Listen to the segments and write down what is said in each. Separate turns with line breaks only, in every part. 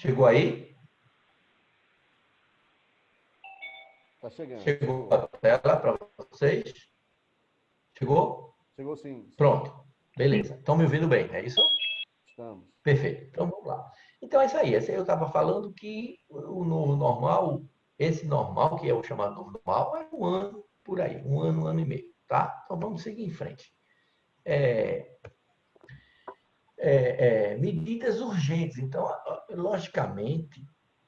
Chegou aí?
Tá chegando,
Chegou
chegou.
a tela para vocês? Chegou?
Chegou sim, sim.
Pronto. Beleza. Estão me ouvindo bem, é isso?
Estamos.
Perfeito. Então vamos lá. Então é isso aí. Eu estava falando que o novo normal, esse normal, que é o chamado novo normal, é um ano por aí, um ano e meio, tá? Então vamos seguir em frente. É, medidas urgentes. Então, logicamente,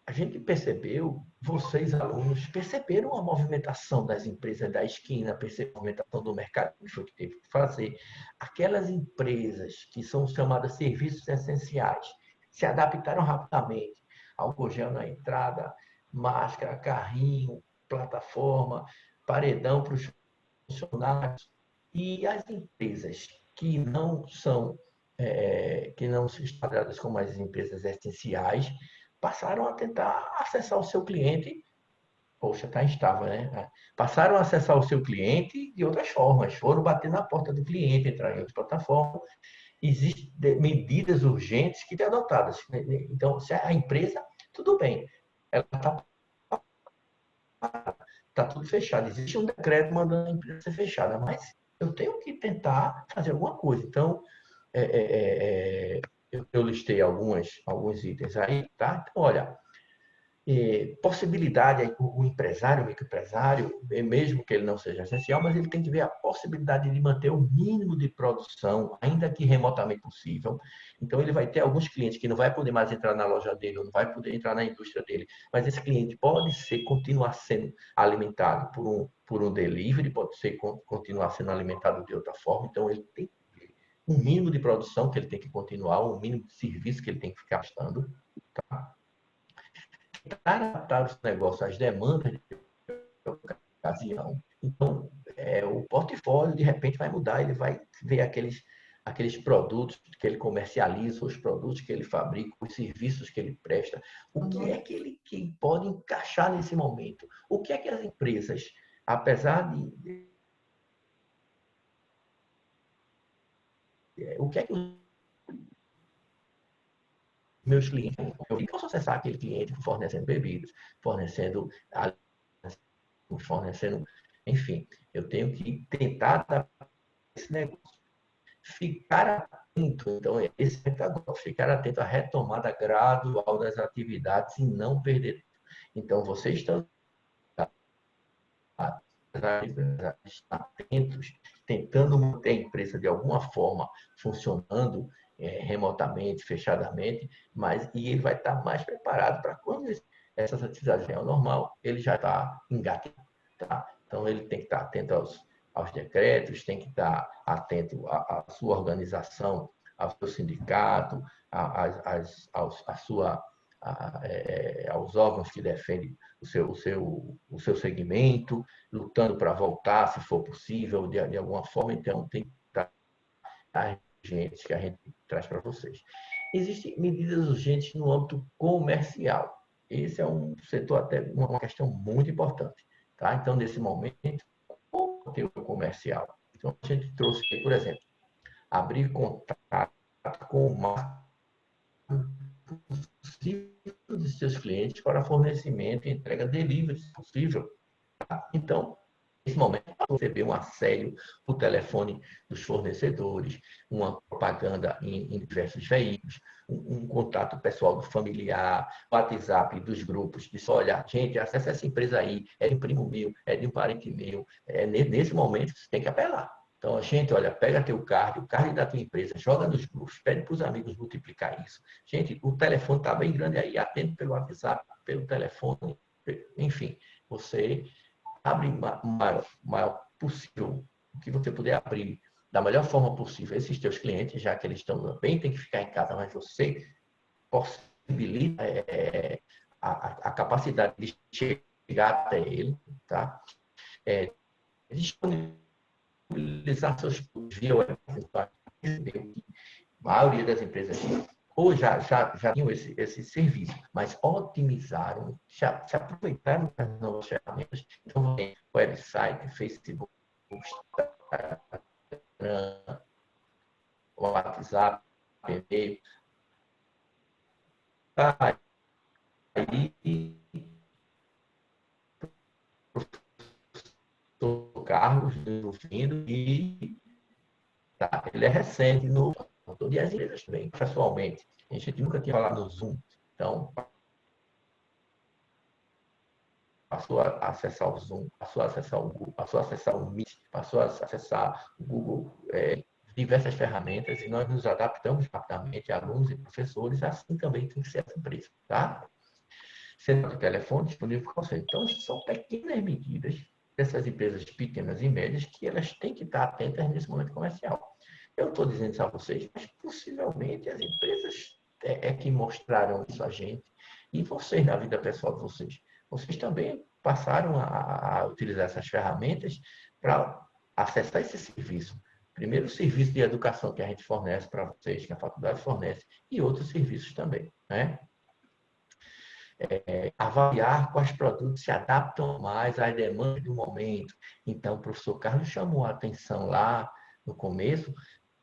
a gente percebeu, vocês alunos perceberam a movimentação das empresas da esquina, perceberam a movimentação do mercado, que foi que teve que fazer. Aquelas empresas que são chamadas serviços essenciais se adaptaram rapidamente. Álcool gel na entrada, máscara, carrinho, plataforma, paredão para os funcionários. E as empresas que não são enquadradas como as empresas essenciais, passaram a tentar acessar o seu cliente. Poxa, está instável, né? Passaram a acessar o seu cliente de outras formas, foram bater na porta do cliente, entrar em outra plataforma. Existem medidas urgentes que têm adotadas. Então, se a empresa, tudo bem, ela está tudo fechado. Existe um decreto mandando a empresa ser fechada, mas eu tenho que tentar fazer alguma coisa. Então, é, é, é, eu listei alguns itens aí, tá? Então, olha, possibilidade, o empresário, o microempresário, mesmo que ele não seja essencial, mas ele tem que ver a possibilidade de manter o mínimo de produção, ainda que remotamente possível. Então, ele vai ter alguns clientes que não vai poder mais entrar na loja dele, ou não vai poder entrar na indústria dele, mas esse cliente pode continuar sendo alimentado por um delivery, pode ser continuar sendo alimentado de outra forma. Então, ele tem um mínimo de produção que ele tem que continuar, um mínimo de serviço que ele tem que ficar prestando, tá? Para adaptar os negócios às demandas de ocasião. Então, o portfólio, de repente, vai mudar, ele vai ver aqueles produtos que ele comercializa, os produtos que ele fabrica, os serviços que ele presta. O que é que ele que pode encaixar nesse momento? O que é que as empresas, apesar de o que é que os meus clientes, eu posso acessar aquele cliente fornecendo bebidas, fornecendo fornecendo, enfim, eu tenho que tentar adaptar esse negócio. Ficar atento, então, esse é agora, ficar atento à retomada gradual das atividades e não perder. Então, vocês estão atentos, tentando manter a empresa de alguma forma funcionando remotamente, fechadamente, mas e ele vai estar mais preparado para quando essas atividades venham ao normal, ele já está engatinhando. Tá? Então, ele tem que estar atento aos decretos, tem que estar atento à sua organização, ao seu sindicato, à sua, aos órgãos que defendem o seu segmento, lutando para voltar, se for possível, de alguma forma. Então, tem que estar urgentes que a gente traz para vocês. Existem medidas urgentes no âmbito comercial. Esse é um setor, até uma questão muito importante. Tá? Então, nesse momento, o conteúdo comercial. Então, a gente trouxe, por exemplo, abrir contato com o máximo possível de seus clientes para fornecimento e entrega delivery, se possível. Tá? Então, nesse momento, você vê um assédio por telefone dos fornecedores, uma propaganda em diversos veículos, um contato pessoal do familiar, WhatsApp dos grupos, de só olhar, gente, acessa essa empresa aí, é de um primo meu, é de um parente meu. Nesse momento, você tem que apelar. Então, a gente, olha, pega o card da tua empresa, joga nos grupos, pede para os amigos multiplicar isso. Gente, o telefone está bem grande aí, atende pelo WhatsApp, pelo telefone, enfim, você abre o maior possível, o que você puder abrir da melhor forma possível esses teus clientes, já que eles estão bem, tem que ficar em casa, mas você possibilita a capacidade de chegar até ele, tá? É, disponibilizar seus produtos via web. A maioria das empresas ou já tinham esse serviço, mas otimizaram, já se aproveitaram das novas ferramentas. Então, tem website, Facebook, Instagram, WhatsApp, e-mail. aí, o Carlos do Findo, e tá, ele é recente no e as empresas também, pessoalmente. A gente nunca tinha falado no Zoom, então passou a acessar o Zoom, passou a acessar o Google, passou a acessar o Meet, passou a acessar o Google, diversas ferramentas, e nós nos adaptamos rapidamente, alunos e professores, assim também tem que ser essa empresa, tá? Sendo o telefone disponível para você. Então, são pequenas medidas dessas empresas pequenas e médias que elas têm que estar atentas nesse momento comercial. Eu estou dizendo isso a vocês, mas possivelmente as empresas que mostraram isso a gente, e vocês na vida pessoal de vocês. Vocês também passaram a utilizar essas ferramentas para acessar esse serviço. Primeiro, o serviço de educação que a gente fornece para vocês, que a faculdade fornece, e outros serviços também, né? Avaliar quais produtos se adaptam mais às demandas do momento. Então, o professor Carlos chamou a atenção lá no começo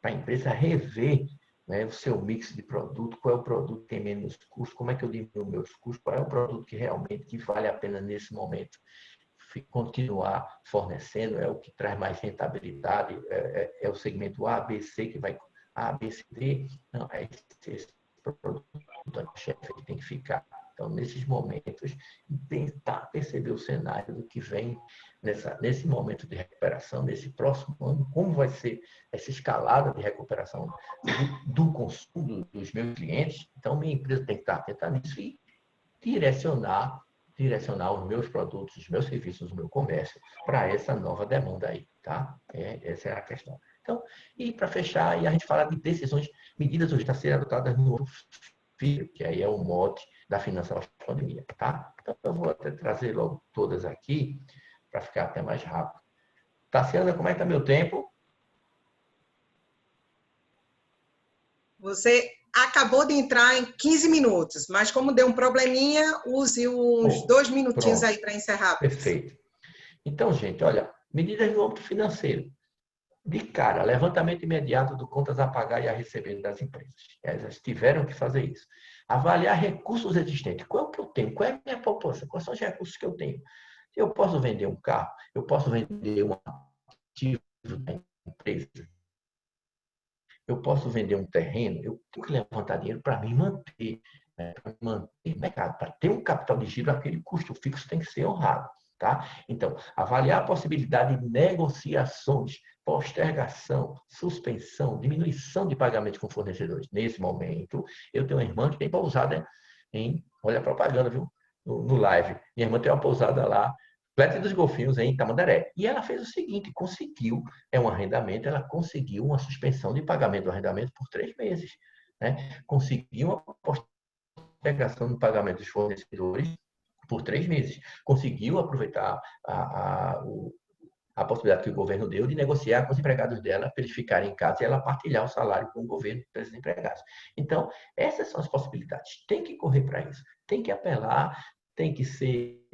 para a empresa rever, né, o seu mix de produto, qual é o produto que tem menos custo, como é que eu diminuo meus custos, qual é o produto que realmente vale a pena nesse momento continuar fornecendo, é o que traz mais rentabilidade, é o segmento A, B, C que vai A, B, C, D, não, é esse produto chefe que tem que ficar. Então, nesses momentos, tentar perceber o cenário do que vem nesse momento de recuperação, nesse próximo ano, como vai ser essa escalada de recuperação do consumo dos meus clientes. Então, minha empresa tem que estar atenta nisso e direcionar os meus produtos, os meus serviços, o meu comércio para essa nova demanda aí, tá? Essa é a questão. Então, e para fechar, a gente fala de decisões, medidas urgentes a serem adotadas no outro filho, que aí é o mote da finança pós-pandemia, tá? Então, eu vou até trazer logo todas aqui, para ficar até mais rápido. Tassiana, como é que está meu tempo?
Você acabou de entrar em 15 minutos, mas como deu um probleminha, use uns 2 minutinhos
pronto.
aí para encerrar.
Perfeito. Então, gente, olha, medidas no âmbito financeiro. De cara, levantamento imediato do contas a pagar e a receber das empresas. Elas tiveram que fazer isso. Avaliar recursos existentes. Qual é o que eu tenho? Qual é a minha proposta? Quais são os recursos que eu tenho? Eu posso vender um carro? Eu posso vender um ativo da empresa? Eu posso vender um terreno? Eu tenho que levantar dinheiro para me manter, né? Para manter o mercado. Para ter um capital de giro, aquele custo fixo tem que ser honrado. Tá? Então, avaliar a possibilidade de negociações, postergação, suspensão, diminuição de pagamentos com fornecedores. Nesse momento, eu tenho uma irmã que tem pousada olha a propaganda, viu? No live. Minha irmã tem uma pousada lá, Plete dos Golfinhos, em Tamandaré. E ela fez o seguinte, conseguiu, um arrendamento, ela conseguiu uma suspensão de pagamento do arrendamento por 3 meses. Né? Conseguiu uma postergação no pagamento dos fornecedores por 3 meses. Conseguiu aproveitar a possibilidade que o governo deu de negociar com os empregados dela para eles ficarem em casa e ela partilhar o salário com o governo para esses empregados. Então, essas são as possibilidades. Tem que correr para isso. Tem que apelar, tem que ser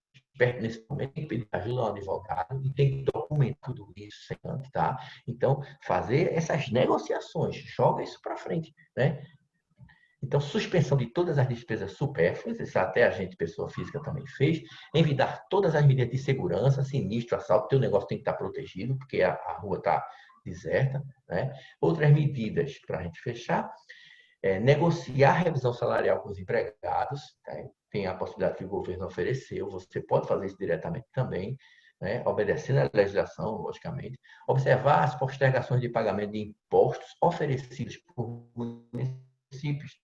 esperto nesse momento, tem que pedir ajuda ao advogado e tem que documentar tudo isso, tá? Então, fazer essas negociações, joga isso para frente, né? Então, suspensão de todas as despesas supérfluas, isso até a gente, pessoa física, também fez. Envidar todas as medidas de segurança, sinistro, assalto, teu negócio tem que estar protegido, porque a rua está deserta. Né? Outras medidas, para a gente fechar, negociar a revisão salarial com os empregados, tá? Tem a possibilidade que o governo ofereceu, você pode fazer isso diretamente também, né? Obedecendo à legislação, logicamente. Observar as postergações de pagamento de impostos oferecidos por municípios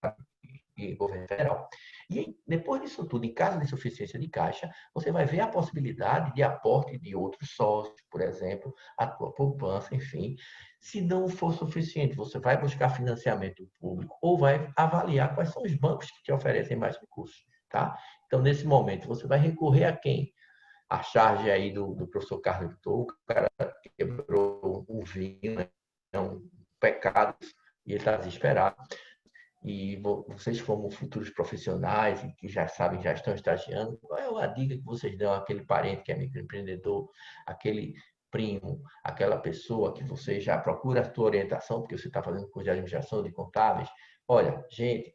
e governo federal. E depois disso tudo, em caso de insuficiência de caixa, você vai ver a possibilidade de aporte de outros sócios, por exemplo, a tua poupança, enfim. Se não for suficiente, você vai buscar financiamento público ou vai avaliar quais são os bancos que te oferecem mais recursos, tá? Então, nesse momento, você vai recorrer a quem? A charge aí do professor Carlos Vitor, o cara quebrou um vinho, né? É um pecado, e ele está desesperado. E vocês, como futuros profissionais e que já sabem, já estão estagiando, qual é a dica que vocês dão àquele parente que é microempreendedor, aquele primo, aquela pessoa que você já procura a sua orientação, porque você está fazendo curso de administração de contábeis? Olha, gente,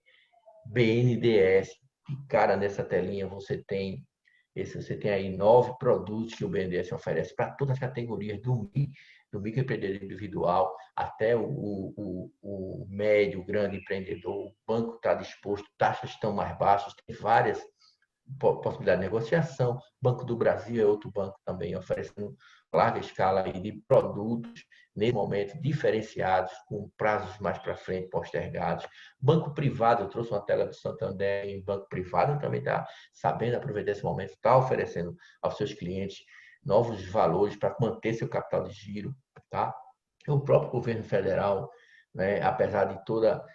BNDES. E, cara, nessa telinha você tem aí 9 produtos que o BNDES oferece para todas as categorias do microempreendedor individual até o médio, grande empreendedor. O banco está disposto, taxas estão mais baixas, tem várias possibilidades de negociação. Banco do Brasil é outro banco também oferecendo larga escala aí de produtos, nesse momento, diferenciados, com prazos mais para frente, postergados. Banco privado, eu trouxe uma tela do Santander, em banco privado também está sabendo aproveitar esse momento, está oferecendo aos seus clientes novos valores para manter seu capital de giro. Tá? O próprio governo federal, né, apesar de toda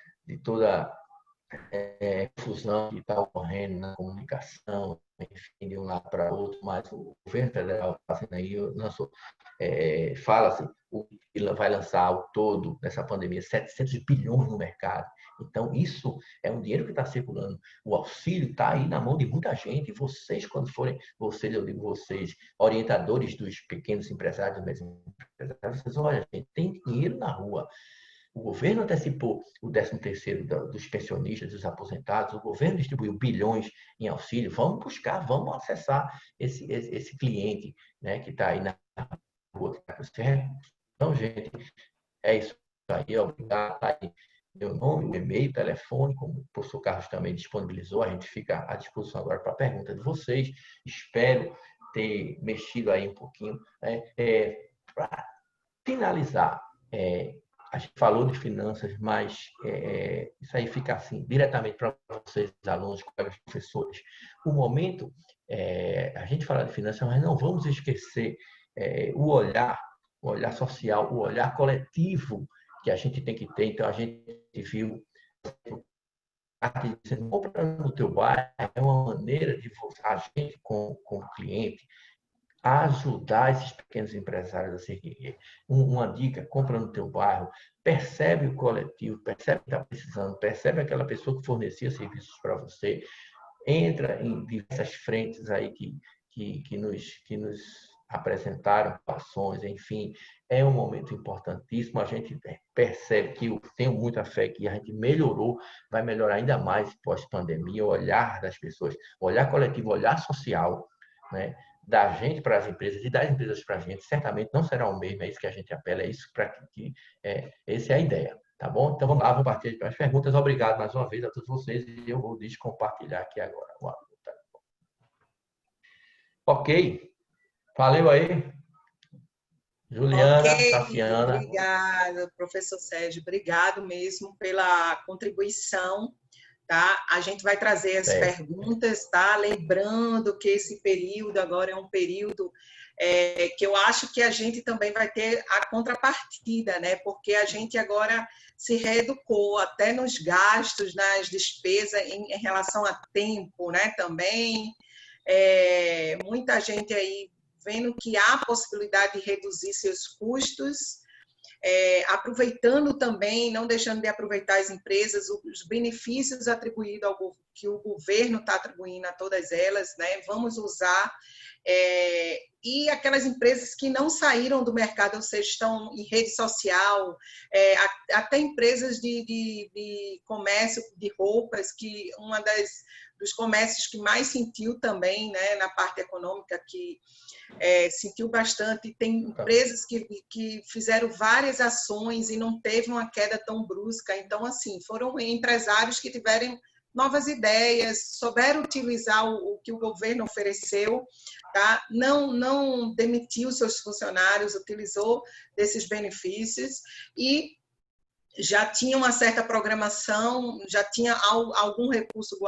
confusão que está ocorrendo na comunicação, enfim, de um lado para outro, mas o governo federal fazendo aí, fala-se, vai lançar ao todo, nessa pandemia, 700 bilhões no mercado. Então, isso é um dinheiro que está circulando. O auxílio está aí na mão de muita gente. E vocês, quando forem, eu digo vocês, orientadores dos pequenos empresários, vocês, olha, gente, tem dinheiro na rua. O governo antecipou o 13º dos pensionistas, dos aposentados, o governo distribuiu bilhões em auxílio. Vamos buscar, vamos acessar esse cliente, né, que está aí na rua. Então, gente, é isso aí. Obrigado. Tá aí meu nome, o e-mail, o telefone, como o professor Carlos também disponibilizou. A gente fica à disposição agora para a pergunta de vocês. Espero ter mexido aí um pouquinho. Para finalizar, a gente falou de finanças, mas isso aí fica assim, diretamente para vocês, alunos, colegas, professores. O momento, a gente fala de finanças, mas não vamos esquecer o olhar social, o olhar coletivo que a gente tem que ter. Então, a gente viu você compra no teu bairro, é uma maneira de a gente, com o cliente, ajudar esses pequenos empresários a se erguer. Uma dica, compra no teu bairro, percebe o coletivo, percebe o que está precisando, percebe aquela pessoa que fornecia serviços para você, entra em diversas frentes aí que nos apresentaram ações, enfim, é um momento importantíssimo. A gente percebe que eu tenho muita fé que a gente melhorou, vai melhorar ainda mais pós-pandemia, o olhar das pessoas, o olhar coletivo, o olhar social, né? Da gente para as empresas e das empresas para a gente, certamente não será o mesmo, é isso que a gente apela, é isso essa é a ideia, tá bom? Então vamos lá, vamos partir para as perguntas. Obrigado mais uma vez a todos vocês e eu vou descompartilhar aqui agora. Ok, valeu aí, Juliana,
Ok,
Tassiana.
obrigada, professor Sérgio, obrigado mesmo pela contribuição. Tá? A gente vai trazer as perguntas, tá? Lembrando que esse período agora é um período que eu acho que a gente também vai ter a contrapartida, né? Porque a gente agora se reeducou até nos gastos, nas despesas em relação a tempo, né? Também muita gente aí vendo que há possibilidade de reduzir seus custos. Aproveitando também, não deixando de aproveitar as empresas, os benefícios atribuídos que o governo está atribuindo a todas elas, né? Vamos usar. E aquelas empresas que não saíram do mercado, ou seja, estão em rede social, até empresas de comércio de roupas, que dos comércios que mais sentiu também, né, na parte econômica, que sentiu bastante. Tem empresas que fizeram várias ações e não teve uma queda tão brusca. Então, assim, foram empresários que tiveram novas ideias, souberam utilizar o que o governo ofereceu, tá? Não demitiu seus funcionários, utilizou desses benefícios e já tinha uma certa programação, já tinha algum recurso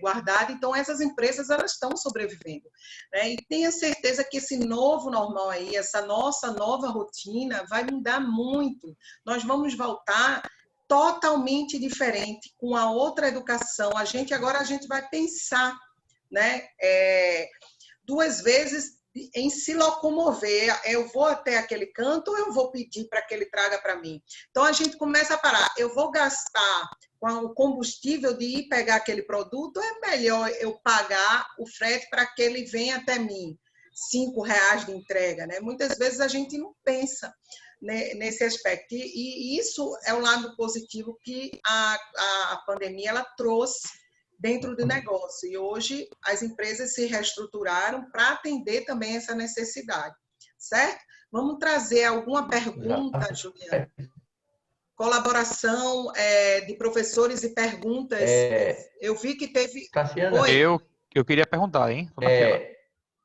guardado, então essas empresas elas estão sobrevivendo, né? E tenha certeza que esse novo normal aí, essa nossa nova rotina vai mudar muito. Nós vamos voltar totalmente diferente, com a outra educação. Agora a gente vai pensar, né? 2 vezes em se locomover, eu vou até aquele canto ou eu vou pedir para que ele traga para mim? Então, a gente começa a parar, eu vou gastar com o combustível de ir pegar aquele produto, ou é melhor eu pagar o frete para que ele venha até mim? R$5 de entrega, né? Muitas vezes a gente não pensa nesse aspecto. E isso é o lado positivo que a pandemia ela trouxe dentro do negócio. E hoje as empresas se reestruturaram para atender também essa necessidade, certo? Vamos trazer alguma pergunta, Juliana? Colaboração de professores e perguntas. Eu vi que teve...
Cassiana,
eu queria perguntar, hein?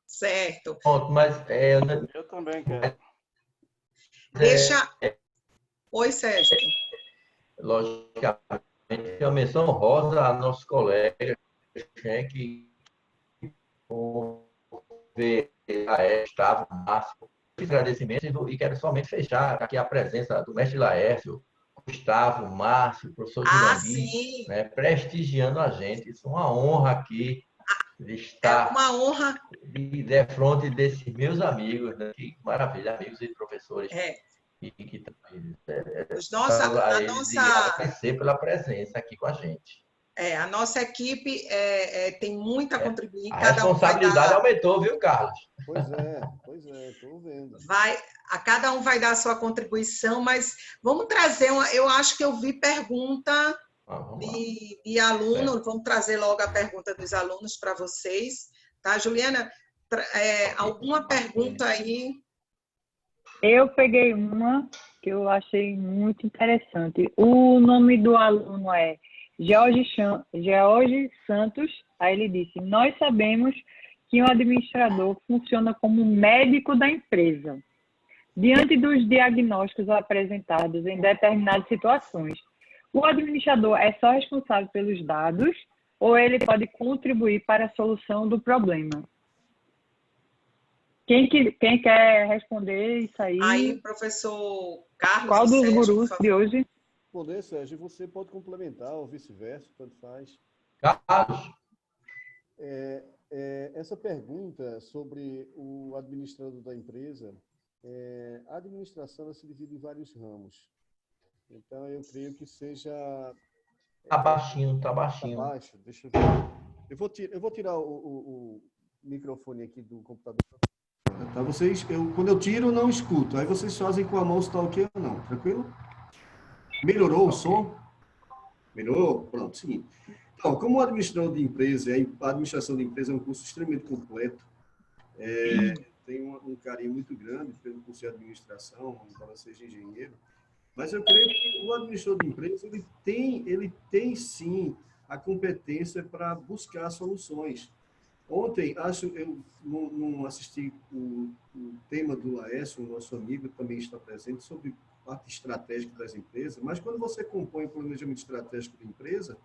Certo.
Mas
eu também quero.
Deixa... Oi, Sérgio.
Logicamente, uma menção honrosa a nossos colegas, né, que Gustavo, Márcio, agradecimento e quero somente fechar aqui a presença do mestre Laércio, Gustavo, Márcio, professor Jurandir, né, prestigiando a gente. Isso é uma honra aqui de estar.
É uma honra.
De frente desses meus amigos, né? Que maravilha, amigos e professores. E que agradecer pela presença aqui com a gente.
A nossa equipe tem muita contribuição.
A responsabilidade aumentou, viu, Carlos?
Pois é, estou vendo.
Cada um vai dar a sua contribuição, mas vamos trazer eu acho que eu vi pergunta de aluno, vamos trazer logo a pergunta dos alunos para vocês, tá, Juliana? Alguma pergunta aí?
Eu peguei uma que eu achei muito interessante. O nome do aluno é George Santos. Aí ele disse: nós sabemos que um administrador funciona como médico da empresa. Diante dos diagnósticos apresentados em determinadas situações, o administrador é só responsável pelos dados ou ele pode contribuir para a solução do problema? Quem quer responder isso aí?
Aí, professor Carlos.
Qual dos gurus de hoje?
Responder, Sérgio, você pode complementar ou vice-versa, tanto faz.
Carlos.
Essa pergunta sobre o administrador da empresa, a administração ela se divide em vários ramos. Então, eu creio que seja...
Tá baixinho.
Tá baixo, deixa eu ver. Eu vou tirar o microfone aqui do computador. Tá, quando eu tiro, não escuto. Aí vocês fazem com a mão se está ok ou não. Tranquilo? Melhorou o som? Melhorou? Pronto, seguinte. Então, como administrador de empresa, a administração de empresa é um curso extremamente completo. Tenho um carinho muito grande pelo curso de administração, embora seja engenheiro. Mas eu creio que o administrador de empresa ele tem sim a competência para buscar soluções. Ontem, eu não assisti o tema do Laércio, o nosso amigo também está presente, sobre a parte estratégica das empresas, mas quando você compõe o planejamento estratégico da empresa,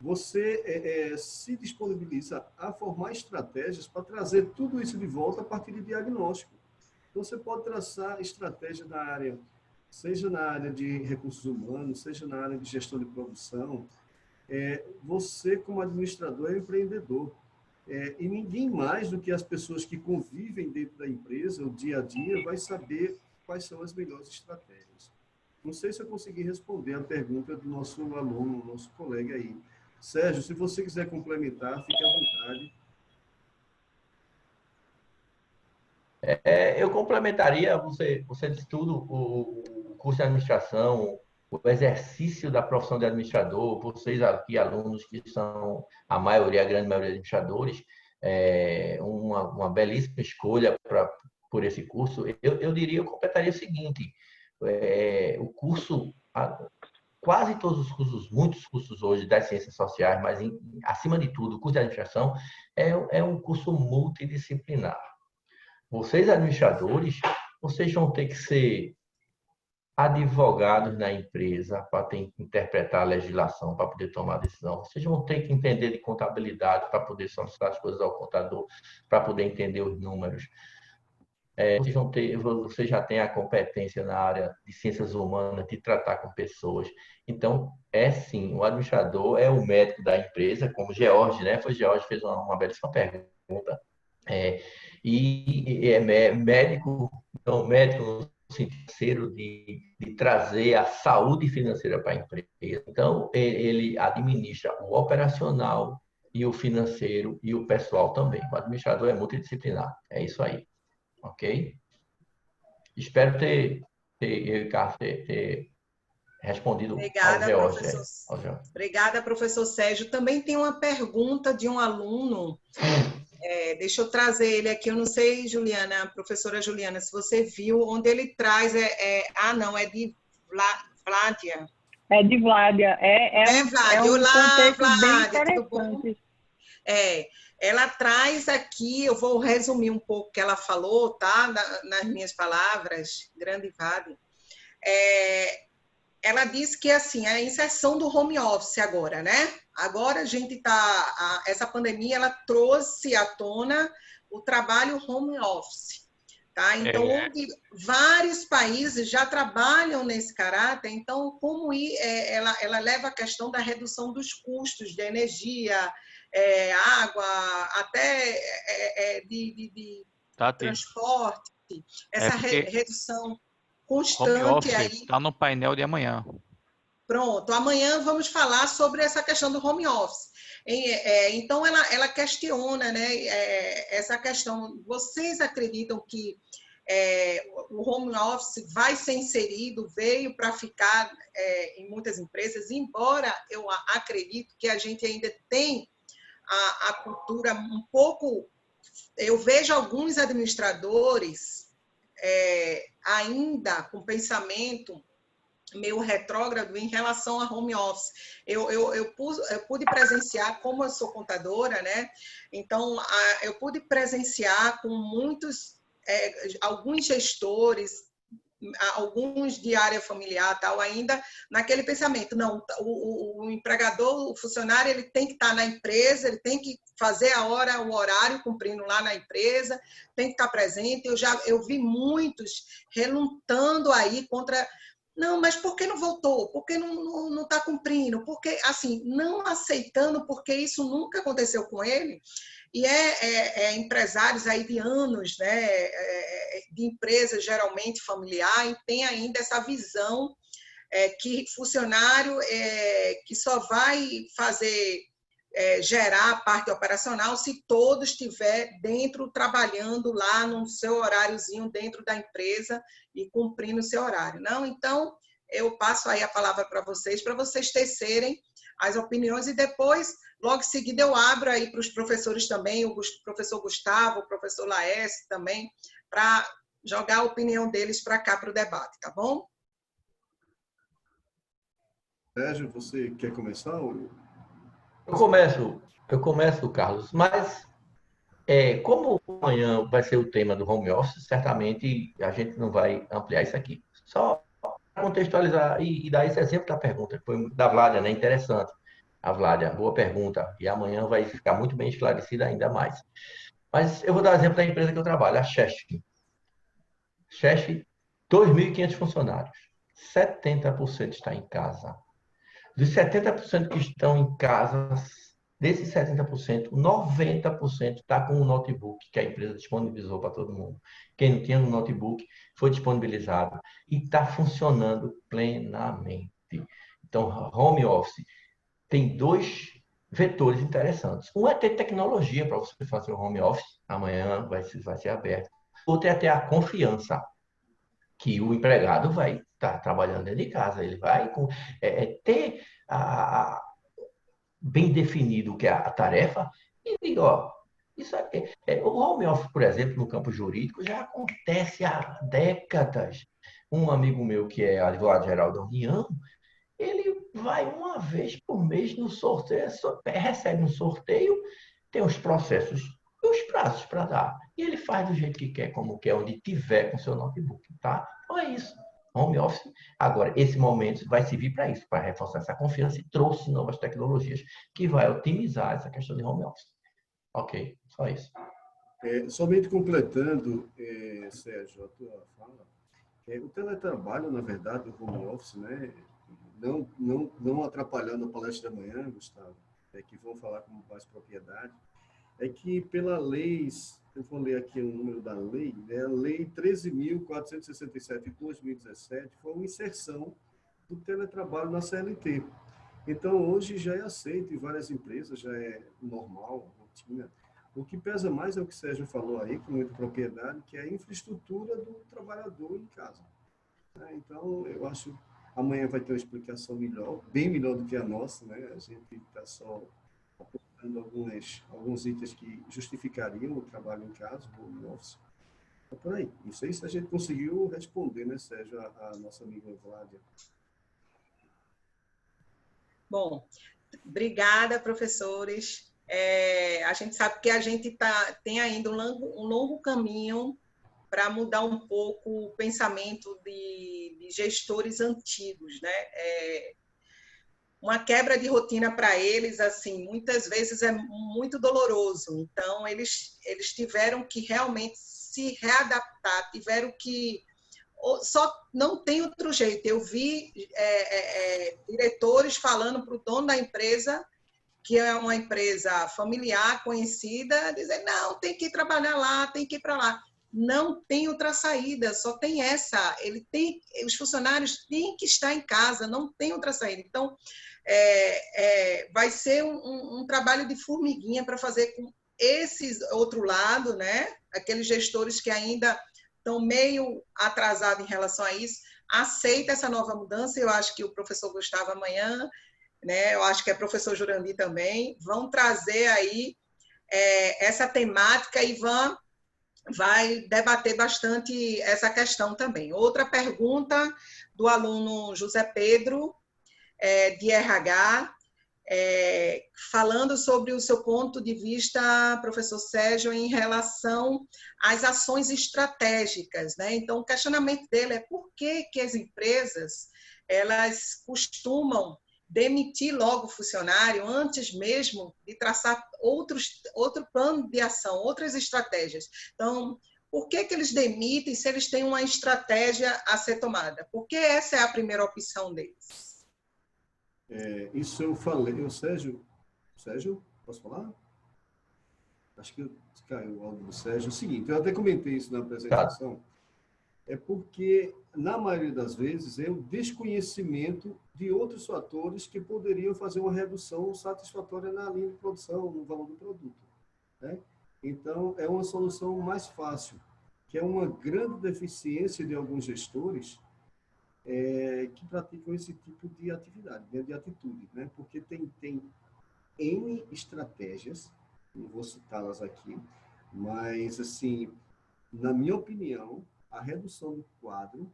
você se disponibiliza a formar estratégias para trazer tudo isso de volta a partir de diagnóstico. Então, você pode traçar estratégia na área, seja na área de recursos humanos, seja na área de gestão de produção. Você, como administrador, é empreendedor. E ninguém mais do que as pessoas que convivem dentro da empresa, o dia a dia, vai saber quais são as melhores estratégias. Não sei se eu consegui responder a pergunta do nosso aluno, nosso colega aí. Sérgio, se você quiser complementar, fique à vontade.
Eu complementaria, você disse tudo, o curso de administração, o exercício da profissão de administrador, vocês aqui, alunos que são a grande maioria administradores, uma belíssima escolha por esse curso. Eu completaria o seguinte, o curso, quase todos os cursos, muitos cursos hoje das ciências sociais, mas acima de tudo, o curso de administração é um curso multidisciplinar. Vocês, administradores, vocês vão ter que ser advogados na empresa para interpretar a legislação, para poder tomar decisão. Vocês vão ter que entender de contabilidade para poder solicitar as coisas ao contador, para poder entender os números. Vocês já têm a competência na área de ciências humanas, de tratar com pessoas. Então, sim, o administrador é o médico da empresa, como George, né? George fez uma belíssima pergunta. E é médico, então, médico no sentido de trazer a saúde financeira para a empresa. Então, ele administra o operacional e o financeiro e o pessoal também. O administrador é multidisciplinar. É isso aí. Ok? Espero ter eu e Carlos ter respondido ao
Obrigada,
George.
professor.
Ao George.
Obrigada, professor Sérgio. Também tem uma pergunta de um aluno. Deixa eu trazer ele aqui. Eu não sei, Juliana, professora Juliana, se você viu, onde ele traz. Não, é de Vládia.
É de Vládia.
Vládia.
Um
Olá,
contexto bem
Vládia, tudo bom?
interessante.
Ela traz aqui, eu vou resumir um pouco o que ela falou, tá? Nas minhas palavras, grande Vládia. Ela diz que assim, a inserção do home office agora, né? Agora a gente essa pandemia ela trouxe à tona o trabalho home office, tá? Então, onde vários países já trabalham nesse caráter, então como ela leva a questão da redução dos custos de energia, água, até de transporte, essa redução constante.
Home office
aí.
Está no painel de amanhã.
Pronto, amanhã vamos falar sobre essa questão do home office. Então, ela questiona, né, essa questão. Vocês acreditam que o home office vai ser inserido, veio para ficar em muitas empresas, embora eu acredito que a gente ainda tem a cultura um pouco... Eu vejo alguns administradores ainda com pensamento meio retrógrado em relação a home office. Eu pude presenciar, como eu sou contadora, né? Então, eu pude presenciar com alguns gestores, alguns de área familiar, tal, ainda naquele pensamento, não, o empregador, o funcionário, ele tem que estar na empresa, ele tem que fazer o horário cumprindo lá na empresa, tem que estar presente. Eu vi muitos relutando aí contra... Não, mas por que não voltou? Por que não está cumprindo? Porque, assim, não aceitando, porque isso nunca aconteceu com ele. E empresários aí de anos, né, de empresas geralmente familiar, e tem ainda essa visão que funcionário que só vai fazer gerar a parte operacional se todos estiver dentro, trabalhando lá no seu horáriozinho dentro da empresa e cumprindo o seu horário. Não, então, eu passo aí a palavra para vocês tecerem as opiniões e depois, logo em seguida, eu abro aí para os professores também, o professor Gustavo, o professor Laércio também, para jogar a opinião deles para cá, para o debate, tá bom?
Sérgio, você quer começar?
Eu começo, Carlos, mas como amanhã vai ser o tema do home office, certamente a gente não vai ampliar isso aqui. Só contextualizar e dar esse exemplo da pergunta, que foi da Vládia, né? Interessante. A Vládia, boa pergunta. E amanhã vai ficar muito bem esclarecida ainda mais. Mas eu vou dar o exemplo da empresa que eu trabalho, a Chesf. Chesf, 2.500 funcionários. 70% está em casa. Dos 70% que estão em casa, desses 70%, 90% está com um notebook que a empresa disponibilizou para todo mundo. Quem não tinha um notebook foi disponibilizado e está funcionando plenamente. Então, home office tem dois vetores interessantes. Um é ter tecnologia para você fazer o home office, amanhã vai ser aberto. Outro é ter a confiança que o empregado vai estar trabalhando dentro de casa, ele vai ter bem definido o que é a tarefa e diga, ó, isso aqui, o home office, por exemplo, no campo jurídico, já acontece há décadas. Um amigo meu que é advogado-geral da União, ele vai uma vez por mês no sorteio, recebe um sorteio, tem os processos e os prazos para dar. E ele faz do jeito que quer, como quer, onde tiver com seu notebook, tá? Então é isso. Home office. Agora, esse momento vai servir para isso, para reforçar essa confiança e trouxe novas tecnologias que vai otimizar essa questão de home office. Ok, só isso.
Somente completando, Sérgio, a tua fala, o teletrabalho, na verdade, o home office, né, não atrapalhando a palestra da manhã, Gustavo, que vão falar com mais propriedade, é que pela lei, eu vou ler aqui o número da lei, né, a lei 13.467 de 2017 foi uma inserção do teletrabalho na CLT. Então, hoje já é aceito em várias empresas, já é normal, rotina. O que pesa mais é o que o Sérgio falou aí, com muita propriedade, que é a infraestrutura do trabalhador em casa. né? Então, eu acho amanhã vai ter uma explicação melhor, bem melhor do que a nossa, né? A gente está só apontando alguns itens que justificariam o trabalho em casa, o home office. Então, por aí. Não sei se a gente conseguiu responder, né, Sérgio, a nossa amiga Vládia.
Bom, obrigada, professores. A gente sabe que a gente tem ainda um longo caminho para mudar um pouco o pensamento de gestores antigos, né? Uma quebra de rotina para eles, assim, muitas vezes é muito doloroso. Então, eles tiveram que realmente se readaptar, tiveram que só não tem outro jeito. Eu vi diretores falando para o dono da empresa, que é uma empresa familiar, conhecida, dizer, não, tem que trabalhar lá, tem que ir para lá. Não tem outra saída, só tem essa. Os funcionários têm que estar em casa, não tem outra saída. Então, vai ser um trabalho de formiguinha para fazer com esse outro lado, né? Aqueles gestores que ainda estão meio atrasados em relação a isso, aceita essa nova mudança. Eu acho que o professor Gustavo amanhã, né? Eu acho que é o professor Jurandir também, vão trazer aí essa temática e vai debater bastante essa questão também. Outra pergunta do aluno José Pedro, de RH, falando sobre o seu ponto de vista, professor Sérgio, em relação às ações estratégicas, né? Então, o questionamento dele é por que as empresas elas costumam demitir logo o funcionário antes mesmo de traçar outro plano de ação, outras estratégias. Então, por que eles demitem se eles têm uma estratégia a ser tomada? Porque essa é a primeira opção deles.
Isso eu falei. Sérgio, posso falar? Acho que caiu o áudio do Sérgio. É o seguinte, eu até comentei isso na apresentação. É porque, na maioria das vezes, é o desconhecimento de outros fatores que poderiam fazer uma redução satisfatória na linha de produção, no valor do produto, né? Então, é uma solução mais fácil, que é uma grande deficiência de alguns gestores que praticam esse tipo de atividade, de atitude, né? Porque tem N estratégias, não vou citá-las aqui, mas, assim, na minha opinião, a redução do quadro,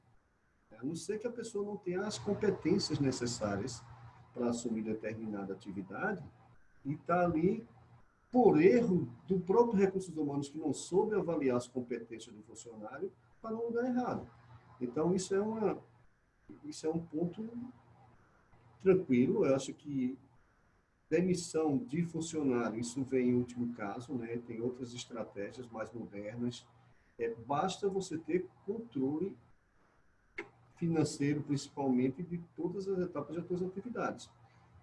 a não ser que a pessoa não tenha as competências necessárias para assumir determinada atividade, e está ali por erro do próprio recursos humanos que não soube avaliar as competências do funcionário para não dar errado. Então, isso é um ponto tranquilo. Eu acho que demissão de funcionário, isso vem em último caso, né? Tem outras estratégias mais modernas. Basta você ter controle financeiro, principalmente, de todas as etapas das suas atividades.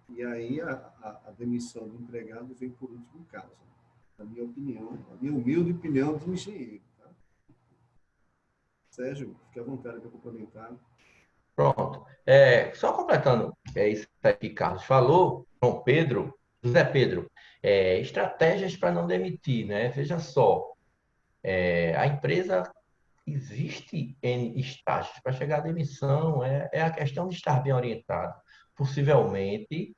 E aí a demissão do empregado vem por último caso. Na minha opinião, a minha humilde opinião de engenheiro. Tá? Sérgio, fique à vontade para complementar.
Pronto. Só completando isso que Carlos falou, João Pedro, José Pedro, estratégias para não demitir, né? Veja só, a empresa existe N estágios para chegar à demissão, é a questão de estar bem orientado. Possivelmente,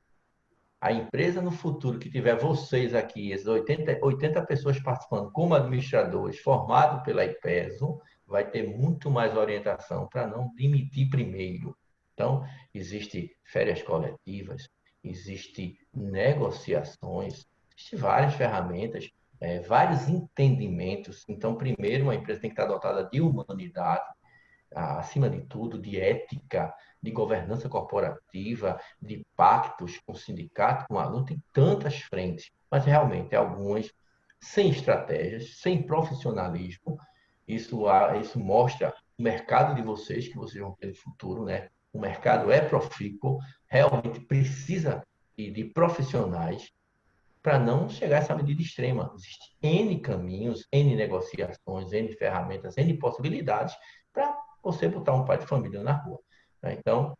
a empresa no futuro que tiver vocês aqui, esses 80 pessoas participando como administradores, formados pela IPESO, vai ter muito mais orientação para não demitir primeiro. Então, existe férias coletivas, existe negociações, existe várias ferramentas, vários entendimentos. Então, primeiro, uma empresa tem que estar dotada de humanidade, acima de tudo, de ética, de governança corporativa, de pactos com o sindicato, com o aluno, tem tantas frentes, mas realmente algumas sem estratégias, sem profissionalismo. Isso mostra o mercado de vocês, que vocês vão ter no futuro, né? O mercado é profícuo, realmente precisa de profissionais para não chegar a essa medida extrema. Existem N caminhos, N negociações, N ferramentas, N possibilidades para você botar um pai de família na rua, né? Então,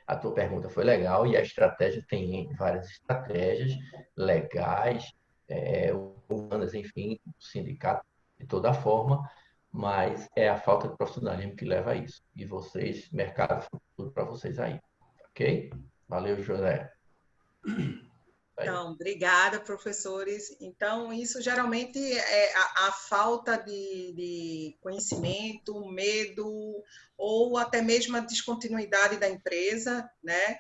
a tua pergunta foi legal e a estratégia tem várias estratégias legais, humanas, enfim, sindicato de toda forma, mas é a falta de profissionalismo que leva a isso. E vocês, mercado futuro para vocês aí, ok? Valeu, José.
Então, obrigada, professores. Então, isso geralmente é a falta de conhecimento, medo, ou até mesmo a descontinuidade da empresa, né?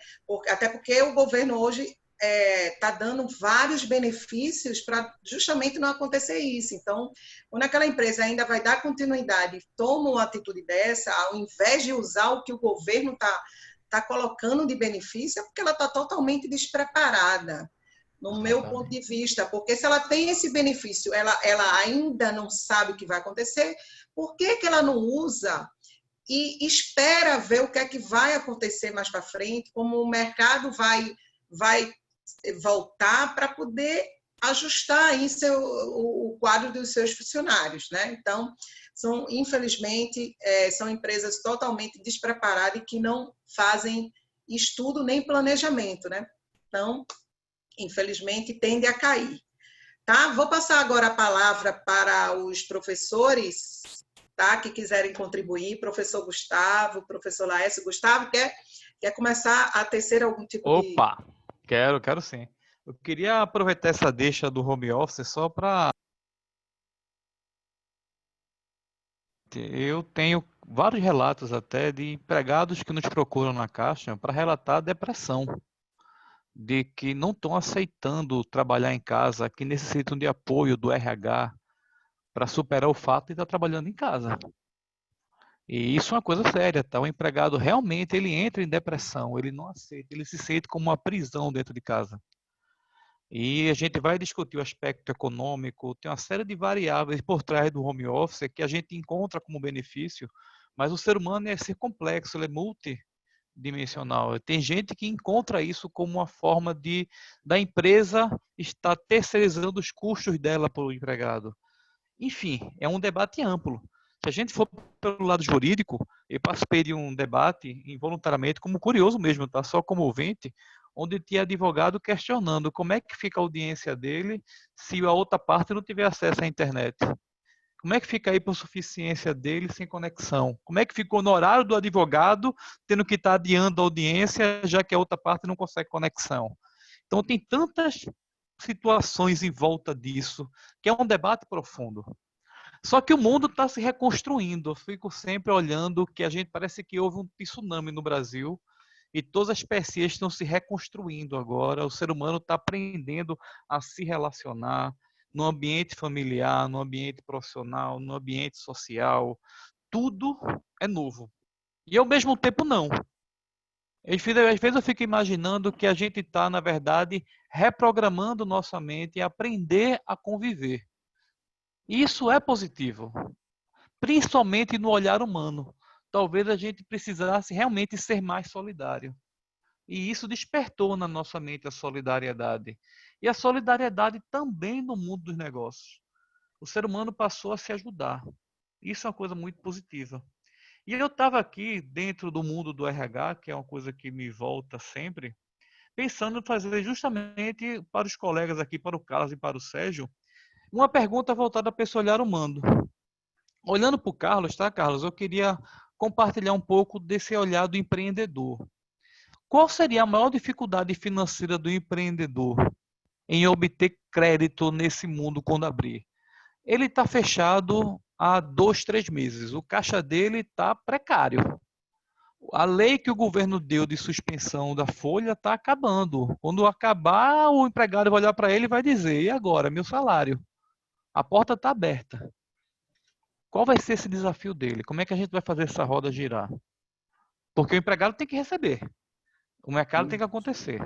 Até porque o governo hoje está dando vários benefícios para justamente não acontecer isso. Então, quando aquela empresa ainda vai dar continuidade e toma uma atitude dessa, ao invés de usar o que o governo está colocando de benefício, é porque ela está totalmente despreparada, no meu ponto de vista, porque se ela tem esse benefício, ela ainda não sabe o que vai acontecer, por que ela não usa e espera ver o que é que vai acontecer mais para frente, como o mercado vai voltar para poder ajustar aí o quadro dos seus funcionários, né? Então, infelizmente, são empresas totalmente despreparadas e que não fazem estudo nem planejamento, né? Então, infelizmente, tende a cair. Tá? Vou passar agora a palavra para os professores, tá? Que quiserem contribuir. Professor Gustavo, professor Laércio. Gustavo, quer começar a tecer algum tipo de...
Opa, quero sim. Eu queria aproveitar essa deixa do home office só para... Eu tenho vários relatos até de empregados que nos procuram na Caixa para relatar depressão, de que não estão aceitando trabalhar em casa, que necessitam de apoio do RH para superar o fato de estar trabalhando em casa. E isso é uma coisa séria, tá? O empregado realmente ele entra em depressão, ele não aceita, ele se sente como uma prisão dentro de casa. E a gente vai discutir o aspecto econômico, tem uma série de variáveis por trás do home office que a gente encontra como benefício, mas o ser humano é ser complexo, ele é multidimensional. Tem gente que encontra isso como uma forma da empresa estar terceirizando os custos dela para o empregado. Enfim, é um debate amplo. Se a gente for pelo lado jurídico, eu participei de um debate involuntariamente, como curioso mesmo, tá? Só como ouvinte, onde tinha advogado questionando como é que fica a audiência dele se a outra parte não tiver acesso à internet. Como é que fica aí por suficiência dele sem conexão? Como é que fica o honorário do advogado tendo que estar adiando a audiência, já que a outra parte não consegue conexão? Então, tem tantas situações em volta disso, que é um debate profundo. Só que o mundo está se reconstruindo. Eu fico sempre olhando que a gente parece que houve um tsunami no Brasil e todas as espécies estão se reconstruindo agora. O ser humano está aprendendo a se relacionar no ambiente familiar, no ambiente profissional, no ambiente social. Tudo é novo. E ao mesmo tempo não. Às vezes eu fico imaginando que a gente está, na verdade, reprogramando nossa mente e aprender a conviver. E isso é positivo, principalmente no olhar humano. Talvez a gente precisasse realmente ser mais solidário. E isso despertou na nossa mente a solidariedade. E a solidariedade também no mundo dos negócios. O ser humano passou a se ajudar. Isso é uma coisa muito positiva. E eu estava aqui dentro do mundo do RH, que é uma coisa que me volta sempre, pensando em fazer justamente para os colegas aqui, para o Carlos e para o Sérgio, uma pergunta voltada para esse olhar humano. Olhando para o Carlos, tá, Carlos? Eu queria compartilhar um pouco desse olhar do empreendedor. Qual seria a maior dificuldade financeira do empreendedor em obter crédito nesse mundo quando abrir? Ele está fechado há 2, 3 meses. O caixa dele está precário. A lei que o governo deu de suspensão da folha está acabando. Quando acabar, o empregado vai olhar para ele e vai dizer: e agora, meu salário? A porta está aberta. Qual vai ser esse desafio dele? Como é que a gente vai fazer essa roda girar? Porque o empregado tem que receber. O mercado tem que acontecer.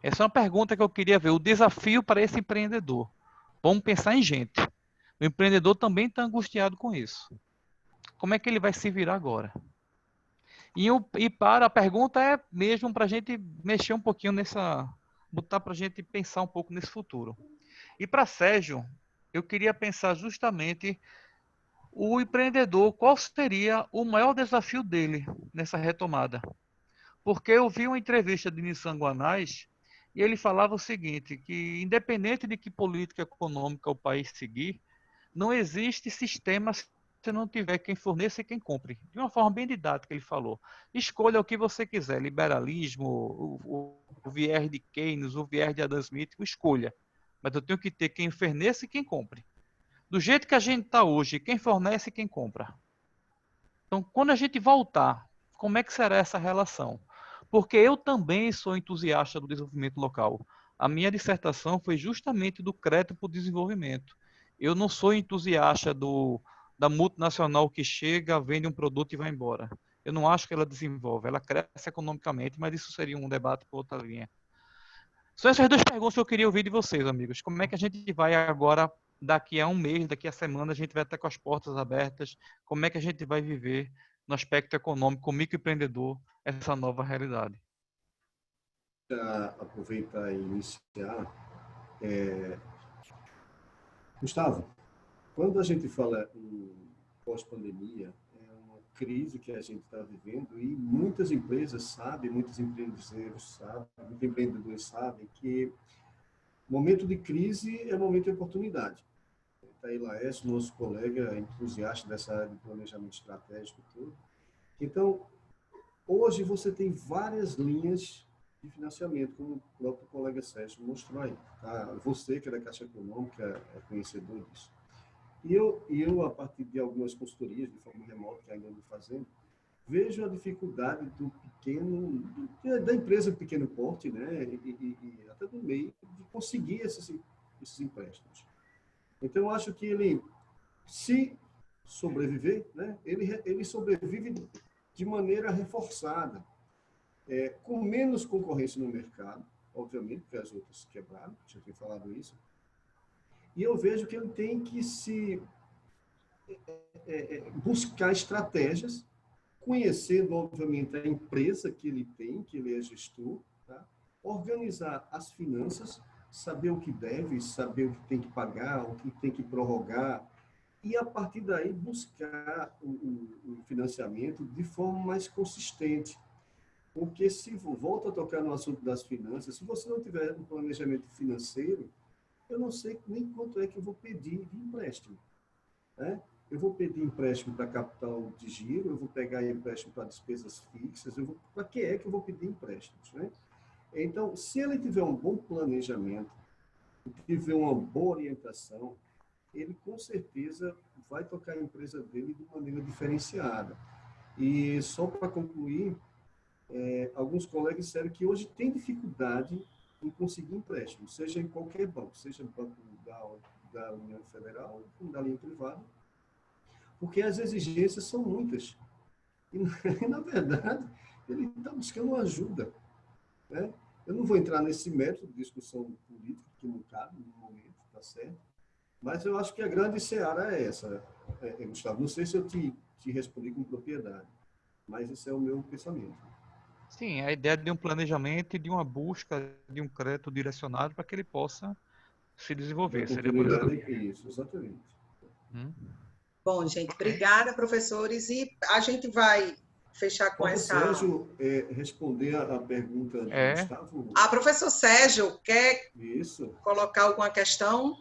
Essa é uma pergunta que eu queria ver. O desafio para esse empreendedor. Vamos pensar em gente. O empreendedor também está angustiado com isso. Como é que ele vai se virar agora? E para a pergunta é mesmo para a gente mexer um pouquinho nessa... botar para a gente pensar um pouco nesse futuro. E para Sérgio, eu queria pensar justamente o empreendedor, qual seria o maior desafio dele nessa retomada? Porque eu vi uma entrevista de Nissan Guanais e ele falava o seguinte, que independente de que política econômica o país seguir, não existe sistema você não tiver quem forneça e quem compre. De uma forma bem didática, ele falou. Escolha o que você quiser, liberalismo, o viés de Keynes, o viés de Adam Smith, escolha. Mas eu tenho que ter quem forneça e quem compre. Do jeito que a gente está hoje, quem fornece e quem compra. Então, quando a gente voltar, como é que será essa relação? Porque eu também sou entusiasta do desenvolvimento local. A minha dissertação foi justamente do crédito para o desenvolvimento. Eu não sou entusiasta da multinacional que chega, vende um produto e vai embora. Eu não acho que ela desenvolve, ela cresce economicamente, mas isso seria um debate para outra linha. São essas duas perguntas que eu queria ouvir de vocês, amigos. Como é que a gente vai agora, daqui a um mês, daqui a semana, a gente vai estar com as portas abertas? Como é que a gente vai viver no aspecto econômico, como microempreendedor, essa nova realidade?
Para aproveitar e iniciar, Gustavo, quando a gente fala em pós-pandemia, é uma crise que a gente está vivendo e muitas empresas sabem, muitos empreendedores sabem que momento de crise é momento de oportunidade. Está aí Laércio, nosso colega entusiasta dessa área de planejamento estratégico e tudo. Então, hoje você tem várias linhas de financiamento, como o próprio colega Sérgio mostrou aí. Tá? Você, que é da Caixa Econômica, é conhecedor disso. E eu, a partir de algumas consultorias de forma remota, que ainda ando fazendo, vejo a dificuldade do pequeno, da empresa de pequeno porte, né, e até do meio, de conseguir esses empréstimos. Então, eu acho que ele, se sobreviver, né, ele sobrevive de maneira reforçada, com menos concorrência no mercado, obviamente, porque as outras quebraram, já tenho falado isso. E eu vejo que ele tem que buscar estratégias, conhecendo, obviamente, a empresa que ele tem, que ele é gestor, tá? Organizar as finanças, saber o que deve, saber o que tem que pagar, o que tem que prorrogar, e, a partir daí, buscar o financiamento de forma mais consistente. Porque, se volta a tocar no assunto das finanças, se você não tiver um planejamento financeiro, eu não sei nem quanto é que eu vou pedir de empréstimo, né? Eu vou pedir empréstimo para capital de giro, eu vou pegar empréstimo para despesas fixas, para que é que eu vou pedir empréstimos, né? Então, se ele tiver um bom planejamento, tiver uma boa orientação, ele com certeza vai tocar a empresa dele de maneira diferenciada. E só para concluir, alguns colegas disseram que hoje tem dificuldade em conseguir empréstimo, seja em qualquer banco, seja banco da União Federal ou da linha privada, porque as exigências são muitas. E, na verdade, ele está buscando uma ajuda, né? Eu não vou entrar nesse método de discussão política, que não cabe no momento, está certo? Mas eu acho que a grande seara é essa, Gustavo. Não sei se eu te respondi com propriedade, mas esse é o meu pensamento.
Sim, a ideia de um planejamento e de uma busca de um crédito direcionado para que ele possa se desenvolver. Seria por isso.
Isso, exatamente.
Bom, gente, obrigada, professores. E a gente vai fechar com essa...
Sérgio, responder a pergunta do Gustavo?
Professor Sérgio, quer colocar alguma questão?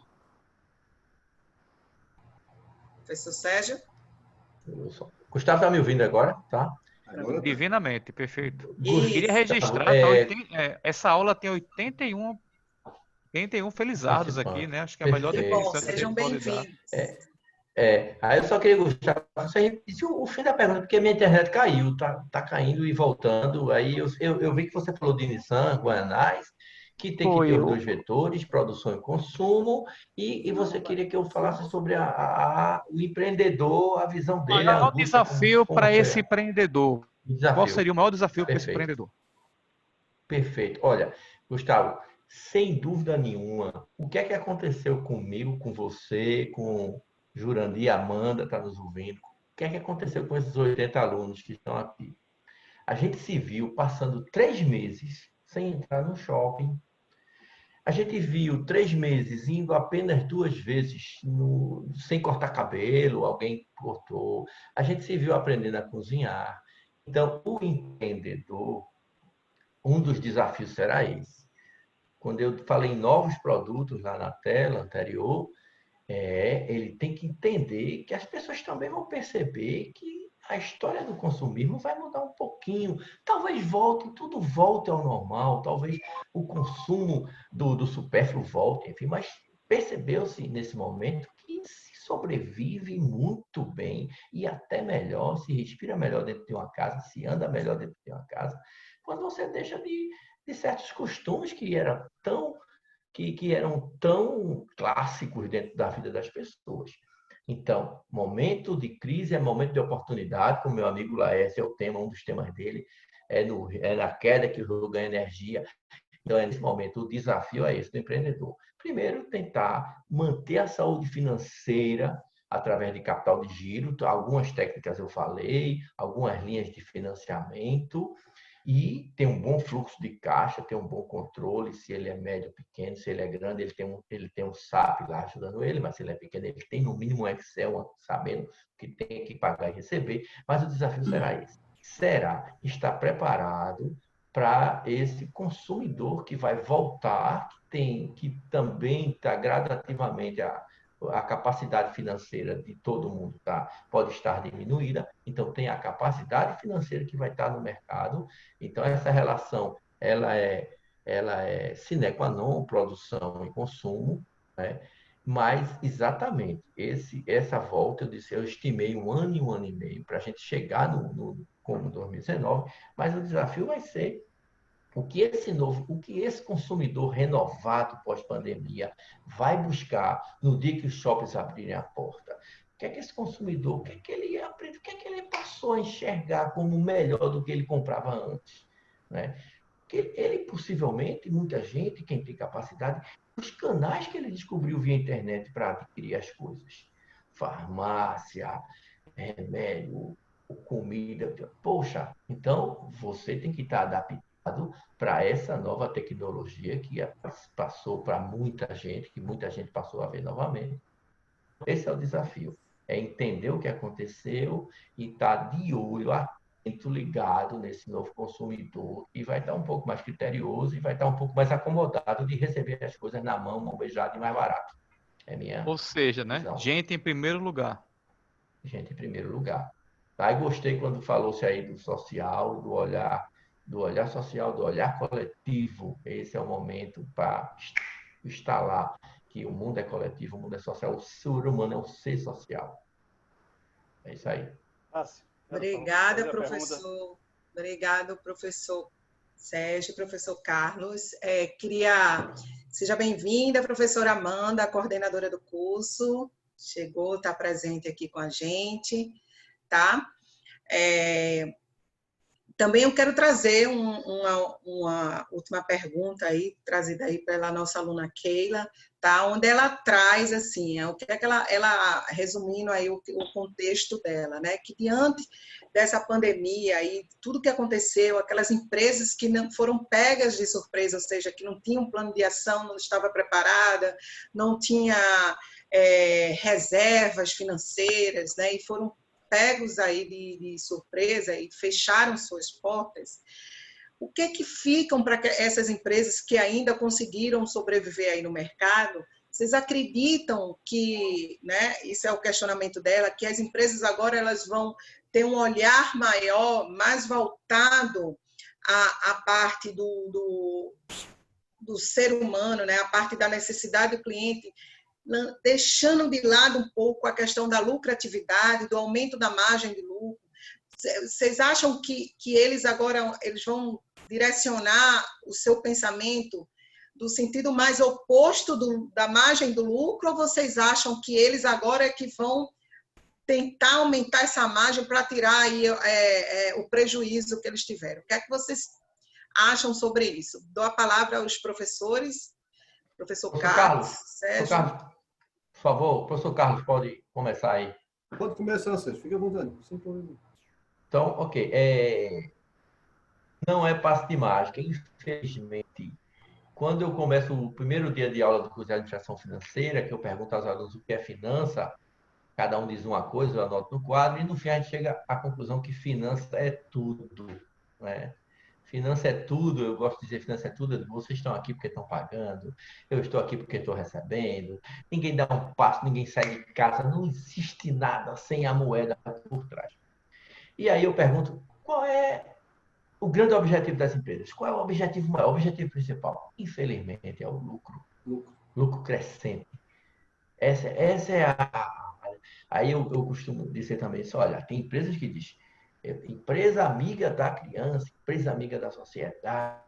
Professor Sérgio?
Gustavo está me ouvindo agora, tá?
Divinamente, perfeito.
Isso.
Queria registrar, essa aula tem 81 felizardos aqui, né? Acho que é a melhor definição que
sejam bem-vindos.
Aí eu só queria, Gustavo, você repetir o fim da pergunta, porque a minha internet caiu, tá caindo e voltando. Aí eu vi que você falou de Nissan, Guanais, que tem que ter os dois vetores, produção e consumo, e você queria que eu falasse sobre o empreendedor, a visão dele.
Qual é o desafio para esse empreendedor? Qual seria o maior desafio para esse empreendedor?
Perfeito. Olha, Gustavo, sem dúvida nenhuma, o que é que aconteceu comigo, com você, com Jurandir, Amanda está nos ouvindo, o que é que aconteceu com esses 80 alunos que estão aqui? A gente se viu passando 3 meses sem entrar no shopping. A gente viu 3 meses indo apenas 2 vezes sem cortar cabelo, alguém cortou. A gente se viu aprendendo a cozinhar. Então, o empreendedor, um dos desafios será esse. Quando eu falei em novos produtos lá na tela anterior, Ele tem que entender que as pessoas também vão perceber que a história do consumismo vai mudar um pouquinho. Talvez tudo volte ao normal, talvez o consumo do supérfluo volte, enfim, mas percebeu-se nesse momento que se sobrevive muito bem e até melhor, se respira melhor dentro de uma casa, se anda melhor dentro de uma casa, quando você deixa de certos costumes que eram tão clássicos dentro da vida das pessoas. Então, momento de crise é momento de oportunidade, como meu amigo Laércio é o tema, um dos temas dele, é na queda que o jogo ganha energia. Então, nesse momento, o desafio é esse do empreendedor. Primeiro, tentar manter a saúde financeira através de capital de giro. Algumas técnicas eu falei, algumas linhas de financiamento, e tem um bom fluxo de caixa, tem um bom controle, se ele é médio ou pequeno, se ele é grande, ele tem um SAP lá ajudando ele, mas se ele é pequeno, ele tem no mínimo um Excel, sabendo que tem que pagar e receber, mas o desafio será esse. Será estar preparado para esse consumidor que vai voltar, que também está gradativamente a capacidade financeira de todo mundo pode estar diminuída, então tem a capacidade financeira que vai estar no mercado. Então essa relação ela é sine qua non, produção e consumo, né? Mas exatamente essa volta, eu estimei 1 ano e 1 ano e meio para a gente chegar como 2019, mas o desafio vai ser o que esse consumidor renovado pós-pandemia vai buscar no dia que os shoppings abrirem a porta? O que é que esse consumidor, o que é que ele aprende, o que é que ele passou a enxergar como melhor do que ele comprava antes, né? Porque ele possivelmente, muita gente, quem tem capacidade, os canais que ele descobriu via internet para adquirir as coisas, farmácia, remédio, comida, poxa, então você tem que estar adaptado para essa nova tecnologia que passou para muita gente, que muita gente passou a ver novamente. Esse é o desafio, é entender o que aconteceu e estar de olho, atento, ligado nesse novo consumidor, e vai estar um pouco mais criterioso e vai estar um pouco mais acomodado de receber as coisas na mão beijada e mais barato. É minha
Ou seja, né?
visão.
Gente em primeiro lugar.
Gente em primeiro lugar. Aí gostei quando falou-se aí do social, do olhar social, do olhar coletivo. Esse é o momento para instalar que o mundo é coletivo, o mundo é social, o ser humano é um ser social. É isso aí.
Obrigada, professor. Obrigado, professor Sérgio, professor Carlos. Seja bem-vinda, professora Amanda, coordenadora do curso. Chegou, está presente aqui com a gente, tá? Também eu quero trazer uma última pergunta aí, trazida aí pela nossa aluna Keila, tá? Onde ela traz, assim, o que é que ela resumindo aí o contexto dela, né? Que diante dessa pandemia e tudo que aconteceu, aquelas empresas que não foram pegas de surpresa, ou seja, que não tinham plano de ação, não estava preparada, não tinha reservas financeiras, né? E foram pegos aí de surpresa e fecharam suas portas, o que é que ficam para essas empresas que ainda conseguiram sobreviver aí no mercado? Vocês acreditam que, né, isso é o questionamento dela, que as empresas agora elas vão ter um olhar maior, mais voltado à parte do ser humano, né, a parte da necessidade do cliente, deixando de lado um pouco a questão da lucratividade, do aumento da margem de lucro? Vocês acham que eles agora vão direcionar o seu pensamento do sentido mais oposto da margem do lucro, ou vocês acham que eles agora é que vão tentar aumentar essa margem para tirar aí, o prejuízo que eles tiveram? O que é que vocês acham sobre isso? Dou a palavra aos professores. Professor Carlos, Sérgio.
Professor Carlos, por favor, professor Carlos, pode começar aí.
Pode começar, Sérgio. Fique à vontade, sem problema.
Então, ok. Não é passe de mágica, infelizmente. Quando eu começo o primeiro dia de aula do curso de administração financeira, que eu pergunto aos alunos o que é finança, cada um diz uma coisa, eu anoto no quadro, e no fim a gente chega à conclusão que finança é tudo, né? Finança é tudo, eu gosto de dizer finança é tudo, vocês estão aqui porque estão pagando, eu estou aqui porque estou recebendo, ninguém dá um passo, ninguém sai de casa, não existe nada sem a moeda por trás. E aí eu pergunto, qual é o grande objetivo das empresas? Qual é o objetivo maior, o objetivo principal? Infelizmente é o lucro, lucro crescente. Essa é a... Aí eu costumo dizer também isso, olha, tem empresas que dizem, empresa amiga da criança, empresa amiga da sociedade,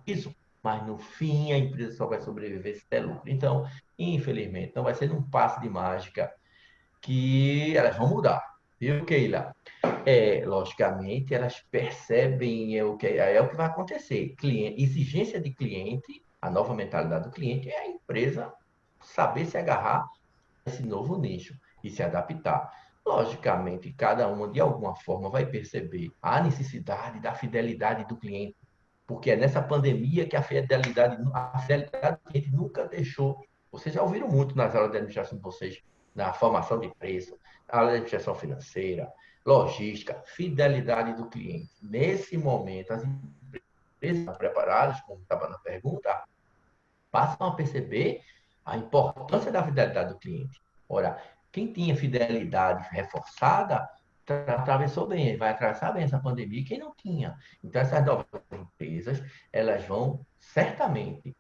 isso, mas no fim a empresa só vai sobreviver se der lucro. Então, infelizmente, não vai ser num passe de mágica que elas vão mudar. Viu, Keila? Logicamente, elas percebem é o que vai acontecer. Cliente, exigência de cliente, a nova mentalidade do cliente é a empresa saber se agarrar a esse novo nicho e se adaptar. Logicamente, cada uma, de alguma forma, vai perceber a necessidade da fidelidade do cliente, porque é nessa pandemia que a fidelidade do cliente nunca deixou. Vocês já ouviram muito nas aulas de administração de vocês, na formação de preço, na aula de administração financeira, logística, fidelidade do cliente. Nesse momento, as empresas estão preparadas, como estava na pergunta, passam a perceber a importância da fidelidade do cliente. Ora, quem tinha fidelidade reforçada atravessou bem, vai atravessar bem essa pandemia, e quem não tinha. Então, essas novas empresas, elas vão certamente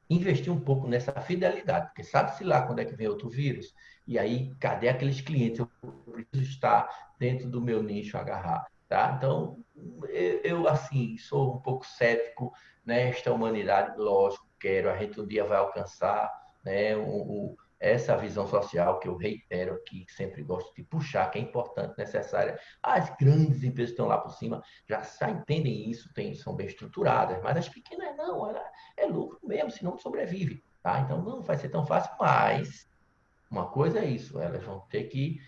investir um pouco nessa fidelidade, porque sabe-se lá quando é que vem outro vírus? E aí, cadê aqueles clientes? Eu preciso estar dentro do meu nicho agarrar, tá? Então, eu assim, sou um pouco cético nesta humanidade, lógico, quero, a gente um dia vai alcançar, né, essa visão social que eu reitero aqui, que sempre gosto de puxar, que é importante, necessária. As grandes empresas que estão lá por cima já entendem isso, são bem estruturadas, mas as pequenas não, é lucro mesmo, senão não sobrevive. Tá? Então não vai ser tão fácil, mas uma coisa é isso, elas vão ter que,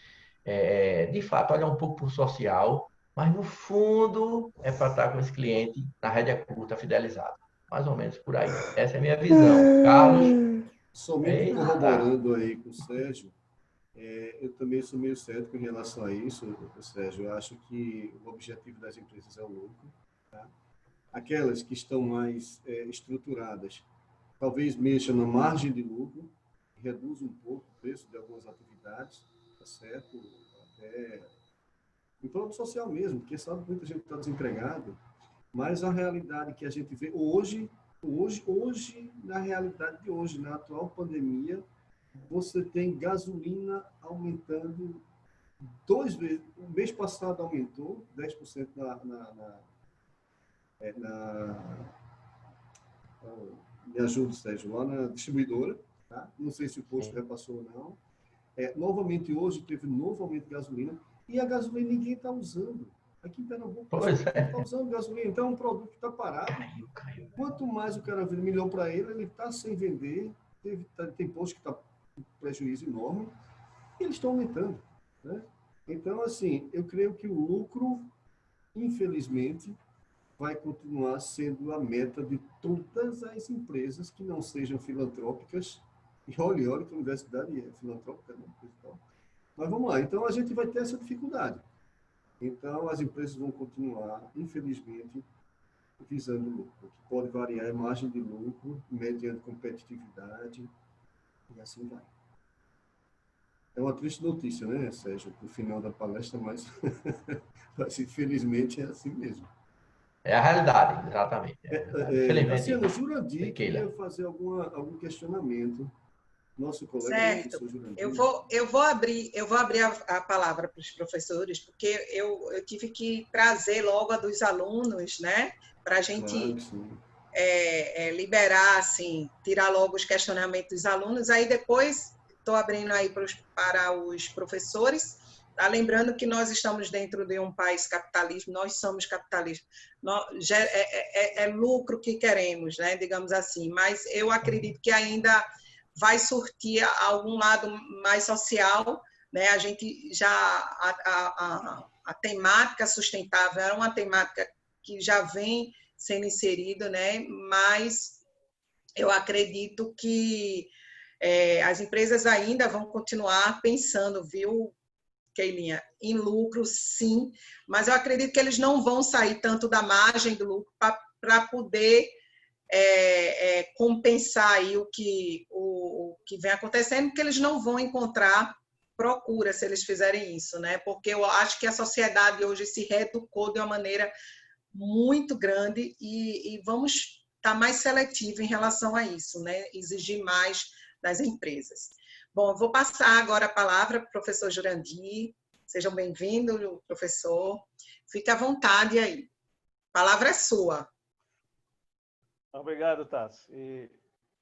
de fato, olhar um pouco para o social, mas no fundo é para estar com esse cliente na rédea curta, fidelizado. Mais ou menos por aí. Essa é a minha visão. Carlos?
Somente corroborando aí com o Sérgio, eu também sou meio cético em relação a isso, Sérgio. Eu acho que o objetivo das empresas é o lucro. Tá? Aquelas que estão mais estruturadas, talvez mexam na margem de lucro, reduz um pouco o preço de algumas atividades, tá certo? Até em plano social mesmo, porque sabe que muita gente está desempregado, mas a realidade que a gente vê hoje, na realidade de hoje, na atual pandemia, você tem gasolina aumentando 2 vezes. O mês passado aumentou 10% me ajuda, Sérgio, lá na distribuidora. Tá? Não sei se o posto repassou ou não. Novamente, hoje, teve um novo aumento de gasolina. E a gasolina ninguém está usando. Aqui em Pernambuco, ninguém está usando gasolina. Então, é um produto que está parado. Quanto mais o cara vende milhão para ele está sem vender. Tem posto que está com prejuízo enorme. E eles estão aumentando. Né? Então, assim, eu creio que o lucro, infelizmente, vai continuar sendo a meta de todas as empresas que não sejam filantrópicas. E olha que a universidade é filantrópica, né? Mas vamos lá. Então, a gente vai ter essa dificuldade. Então, as empresas vão continuar, infelizmente, visando lucro. O que pode variar é margem de lucro, mediante competitividade, e assim vai. É uma triste notícia, né, Sérgio, para o final da palestra, mas infelizmente é assim mesmo.
É a realidade, exatamente.
Assim, Ana, Jurandir queria fazer algum questionamento. Nosso colega.
Certo. Eu vou abrir a palavra para os professores, porque eu tive que trazer logo a dos alunos, né? Para a gente liberar, assim, tirar logo os questionamentos dos alunos. Aí depois estou abrindo aí para os professores. Tá? Lembrando que nós estamos dentro de um país capitalista, nós somos capitalistas. É lucro que queremos, né? Digamos assim. Mas eu acredito que ainda vai surtir algum lado mais social, né? A gente já a temática sustentável é uma temática que já vem sendo inserida, né? Mas eu acredito que As empresas ainda vão continuar pensando, viu, Keilinha, em lucro, sim, mas eu acredito que eles não vão sair tanto da margem do lucro para poder compensar aí o que vem acontecendo, porque eles não vão encontrar procura se eles fizerem isso, né? Porque eu acho que a sociedade hoje se reeducou de uma maneira muito grande e vamos estar mais seletivo em relação a isso, né? Exigir mais das empresas. Bom, vou passar agora a palavra para o professor Jurandir. Sejam bem-vindos, professor. Fique à vontade aí. A palavra é sua.
Obrigado, Tassi. E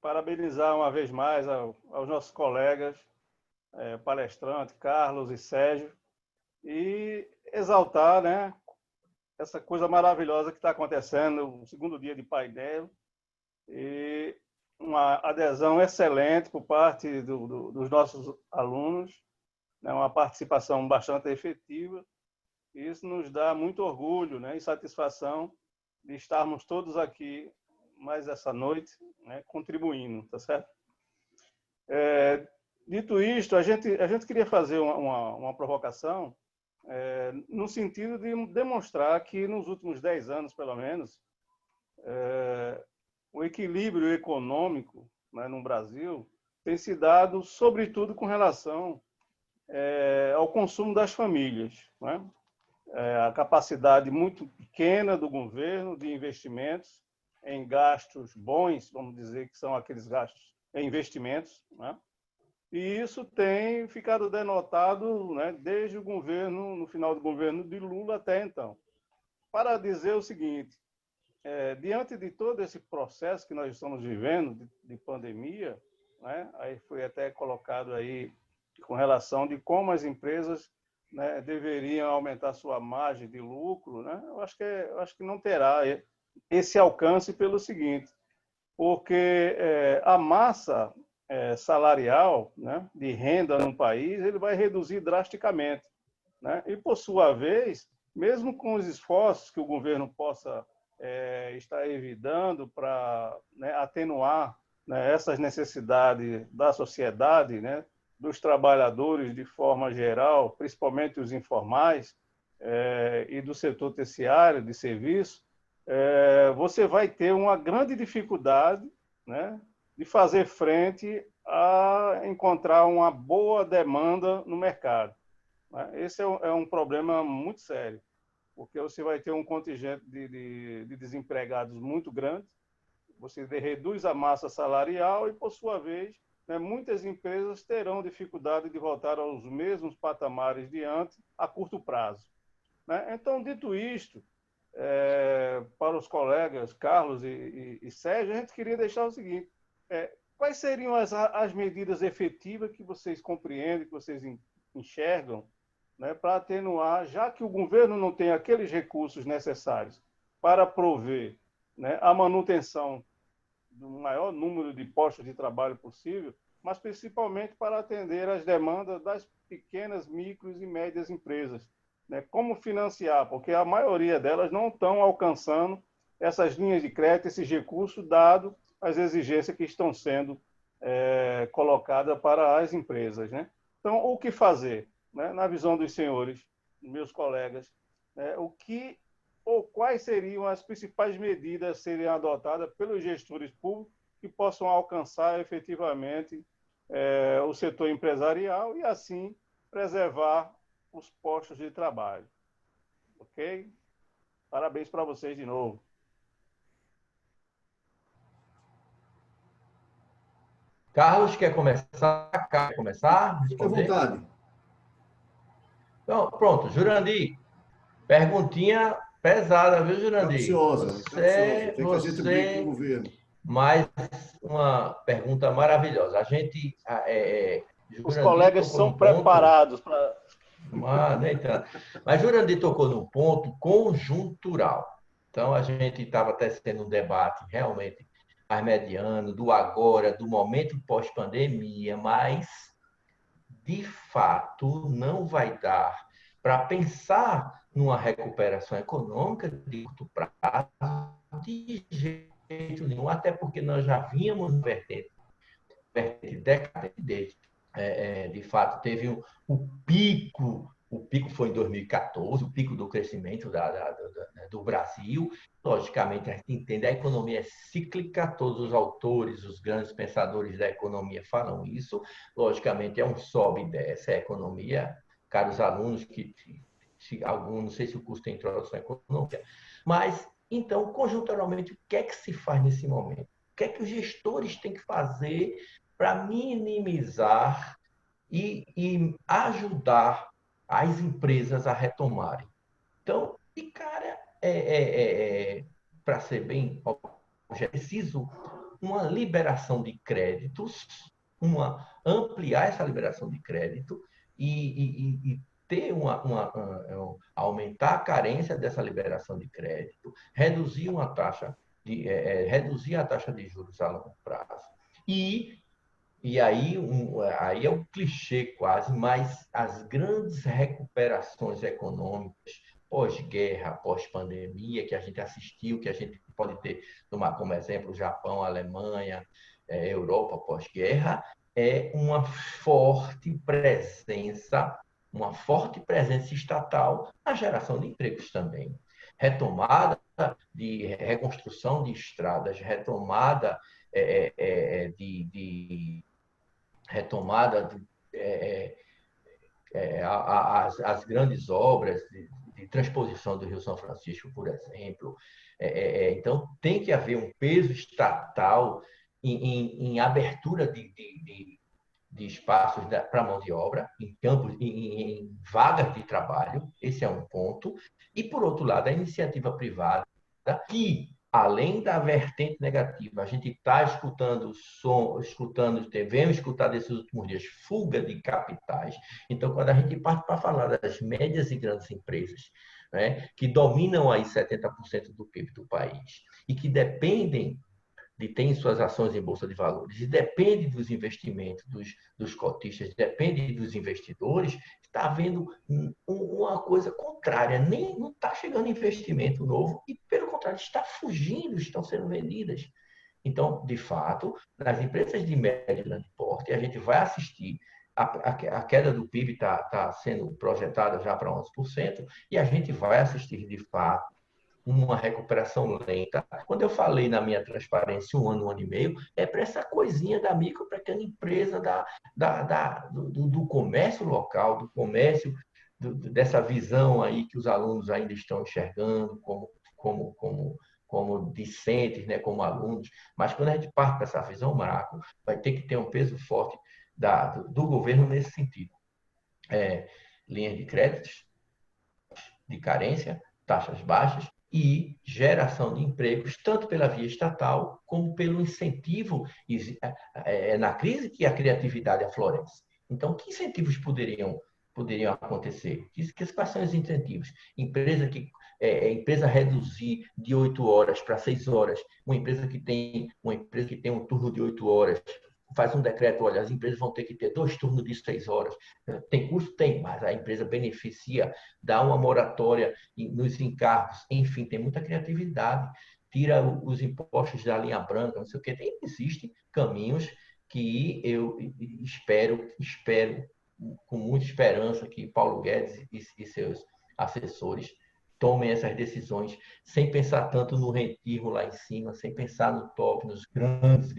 parabenizar uma vez mais aos nossos colegas, palestrantes, Carlos e Sérgio, e exaltar, né, essa coisa maravilhosa que está acontecendo, o segundo dia de painel, e uma adesão excelente por parte dos nossos alunos, né, uma participação bastante efetiva. Isso nos dá muito orgulho, né, e satisfação de estarmos todos aqui mais essa noite, né, contribuindo, tá certo? Dito isto, a gente queria fazer uma provocação no sentido de demonstrar que nos últimos 10 anos, pelo menos, o equilíbrio econômico, né, no Brasil tem se dado, sobretudo, com relação ao consumo das famílias, né? A capacidade muito pequena do governo de investimentos em gastos bons, vamos dizer que são aqueles gastos em investimentos, né? E isso tem ficado denotado, né, desde o governo, no final do governo de Lula até então. Para dizer o seguinte, diante de todo esse processo que nós estamos vivendo de pandemia, né, aí foi até colocado aí com relação de como as empresas, né, deveriam aumentar sua margem de lucro, né? Eu acho que não terá esse alcance pelo seguinte, porque a massa salarial, né, de renda no país, ele vai reduzir drasticamente, né? E, por sua vez, mesmo com os esforços que o governo possa estar evitando para, né, atenuar, né, essas necessidades da sociedade, né, dos trabalhadores de forma geral, principalmente os informais e do setor terciário de serviço, você vai ter uma grande dificuldade, né, de fazer frente a encontrar uma boa demanda no mercado, né? Esse é um problema muito sério, porque você vai ter um contingente de desempregados muito grande, você reduz a massa salarial e, por sua vez, né, muitas empresas terão dificuldade de voltar aos mesmos patamares de antes a curto prazo, né? Então, dito isto, para os colegas Carlos e Sérgio, a gente queria deixar o seguinte, quais seriam as medidas efetivas que vocês compreendem, que vocês enxergam, né, para atenuar, já que o governo não tem aqueles recursos necessários para prover, né, a manutenção do maior número de postos de trabalho possível, mas principalmente para atender às demandas das pequenas, micros e médias empresas, né? Como financiar, porque a maioria delas não estão alcançando essas linhas de crédito, esses recursos, dado as exigências que estão sendo colocadas para as empresas, né? Então, o que fazer, né? Na visão dos senhores, meus colegas, o que ou quais seriam as principais medidas a serem adotadas pelos gestores públicos que possam alcançar efetivamente o setor empresarial e, assim, preservar os postos de trabalho. Ok? Parabéns para vocês de novo.
Carlos, quer começar? Quer começar?
Fique à vontade.
Então, pronto, Jurandir. Perguntinha pesada, viu, Jurandir?
Capciosa. Quer que a gente brinque com o governo?
Mais uma pergunta maravilhosa.
Os colegas são preparados para...
Mas Jurandir tocou num ponto conjuntural. Então, a gente estava até tendo um debate realmente mais mediano, do agora, do momento pós-pandemia, mas, de fato, não vai dar para pensar numa recuperação econômica de curto prazo de jeito nenhum, até porque nós já vínhamos vertendo vertente decadente. De fato, teve o pico foi em 2014, o pico do crescimento do Brasil. Logicamente, a gente entende, a economia é cíclica, todos os autores, os grandes pensadores da economia falam isso. Logicamente, é um sobe e desce a economia. Caros alunos, alguns, não sei se o curso tem introdução à economia, mas, então, conjunturalmente, o que é que se faz nesse momento? O que é que os gestores têm que fazer para minimizar e ajudar as empresas a retomarem? Então, de cara, para ser bem, é preciso uma liberação de créditos, ampliar essa liberação de crédito e ter aumentar a carência dessa liberação de crédito, reduzir reduzir a taxa de juros a longo prazo. E aí é um clichê quase, mas as grandes recuperações econômicas pós-guerra, pós-pandemia, que a gente assistiu, que a gente pode tomar como exemplo o Japão, a Alemanha, Europa pós-guerra, é uma forte presença estatal na geração de empregos também. Retomada de reconstrução de estradas, retomada as grandes obras de transposição do Rio São Francisco, por exemplo. Então, tem que haver um peso estatal em abertura de espaços para mão de obra, em campos, em vagas de trabalho. Esse é um ponto. E, por outro lado, a iniciativa privada, que, além da vertente negativa, a gente está devemos escutar desses últimos dias, fuga de capitais. Então, quando a gente parte para falar das médias e grandes empresas, né, que dominam aí 70% do PIB do país e que dependem ter suas ações em bolsa de valores e depende dos investimentos dos cotistas, depende dos investidores, está havendo uma coisa contrária. Não está chegando investimento novo e, pelo contrário, está fugindo, estão sendo vendidas. Então, de fato, nas empresas de médio e grande porte, a gente vai assistir a queda do PIB está sendo projetada já para 11%, e a gente vai assistir, de fato, uma recuperação lenta. Quando eu falei na minha transparência, 1 ano, 1 ano e meio, é para essa coisinha da micro, pequena empresa, do comércio local, do comércio, dessa visão aí que os alunos ainda estão enxergando como discentes, né, como alunos. Mas quando a gente parte para essa visão macro, vai ter que ter um peso forte do governo nesse sentido. Linhas de créditos, de carência, taxas baixas, e geração de empregos, tanto pela via estatal, como pelo incentivo. Na crise que a criatividade aflorece. Então, que incentivos poderiam acontecer? Quais são os incentivos? Empresa reduzir de 8 horas para 6 horas. Uma empresa que tem um turno de 8 horas, faz um decreto, olha, as empresas vão ter que ter 2 turnos de 6 horas. Tem custo? Tem, mas a empresa beneficia, dá uma moratória nos encargos, enfim, tem muita criatividade, tira os impostos da linha branca, não sei o quê. Existem caminhos que eu espero com muita esperança que Paulo Guedes e seus assessores tomem essas decisões sem pensar tanto no rentismo lá em cima, sem pensar no top, nos grandes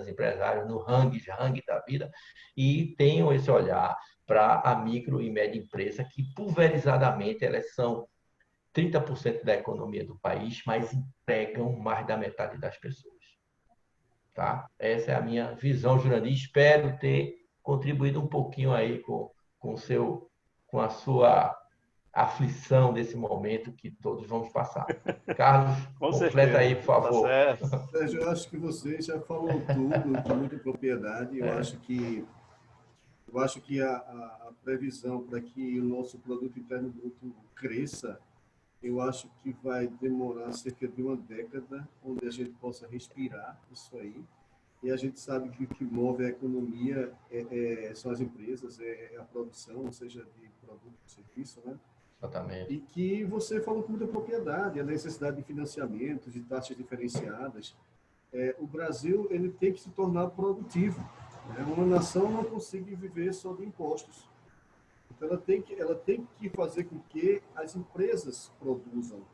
empresários, no hang da vida, e tenham esse olhar para a micro e média empresa, que pulverizadamente elas são 30% da economia do país, mas empregam mais da metade das pessoas. Tá? Essa é a minha visão, Jurandir. Espero ter contribuído um pouquinho aí com a sua aflição desse momento que todos vamos passar. Carlos, completa aí, por favor.
Tá.
Sérgio, eu acho que você já falou tudo com muita propriedade. Eu acho que a previsão para que o nosso produto interno bruto cresça, eu acho que vai demorar cerca de 1 década, onde a gente possa respirar isso aí. E a gente sabe que o que move a economia são as empresas, a produção, seja de produto ou serviço, né?
Exatamente.
E que você falou com muita propriedade, a necessidade de financiamento, de taxas diferenciadas. O Brasil ele tem que se tornar produtivo. né? Uma nação não consegue viver só de impostos. Então, ela tem que fazer com que as empresas produzam.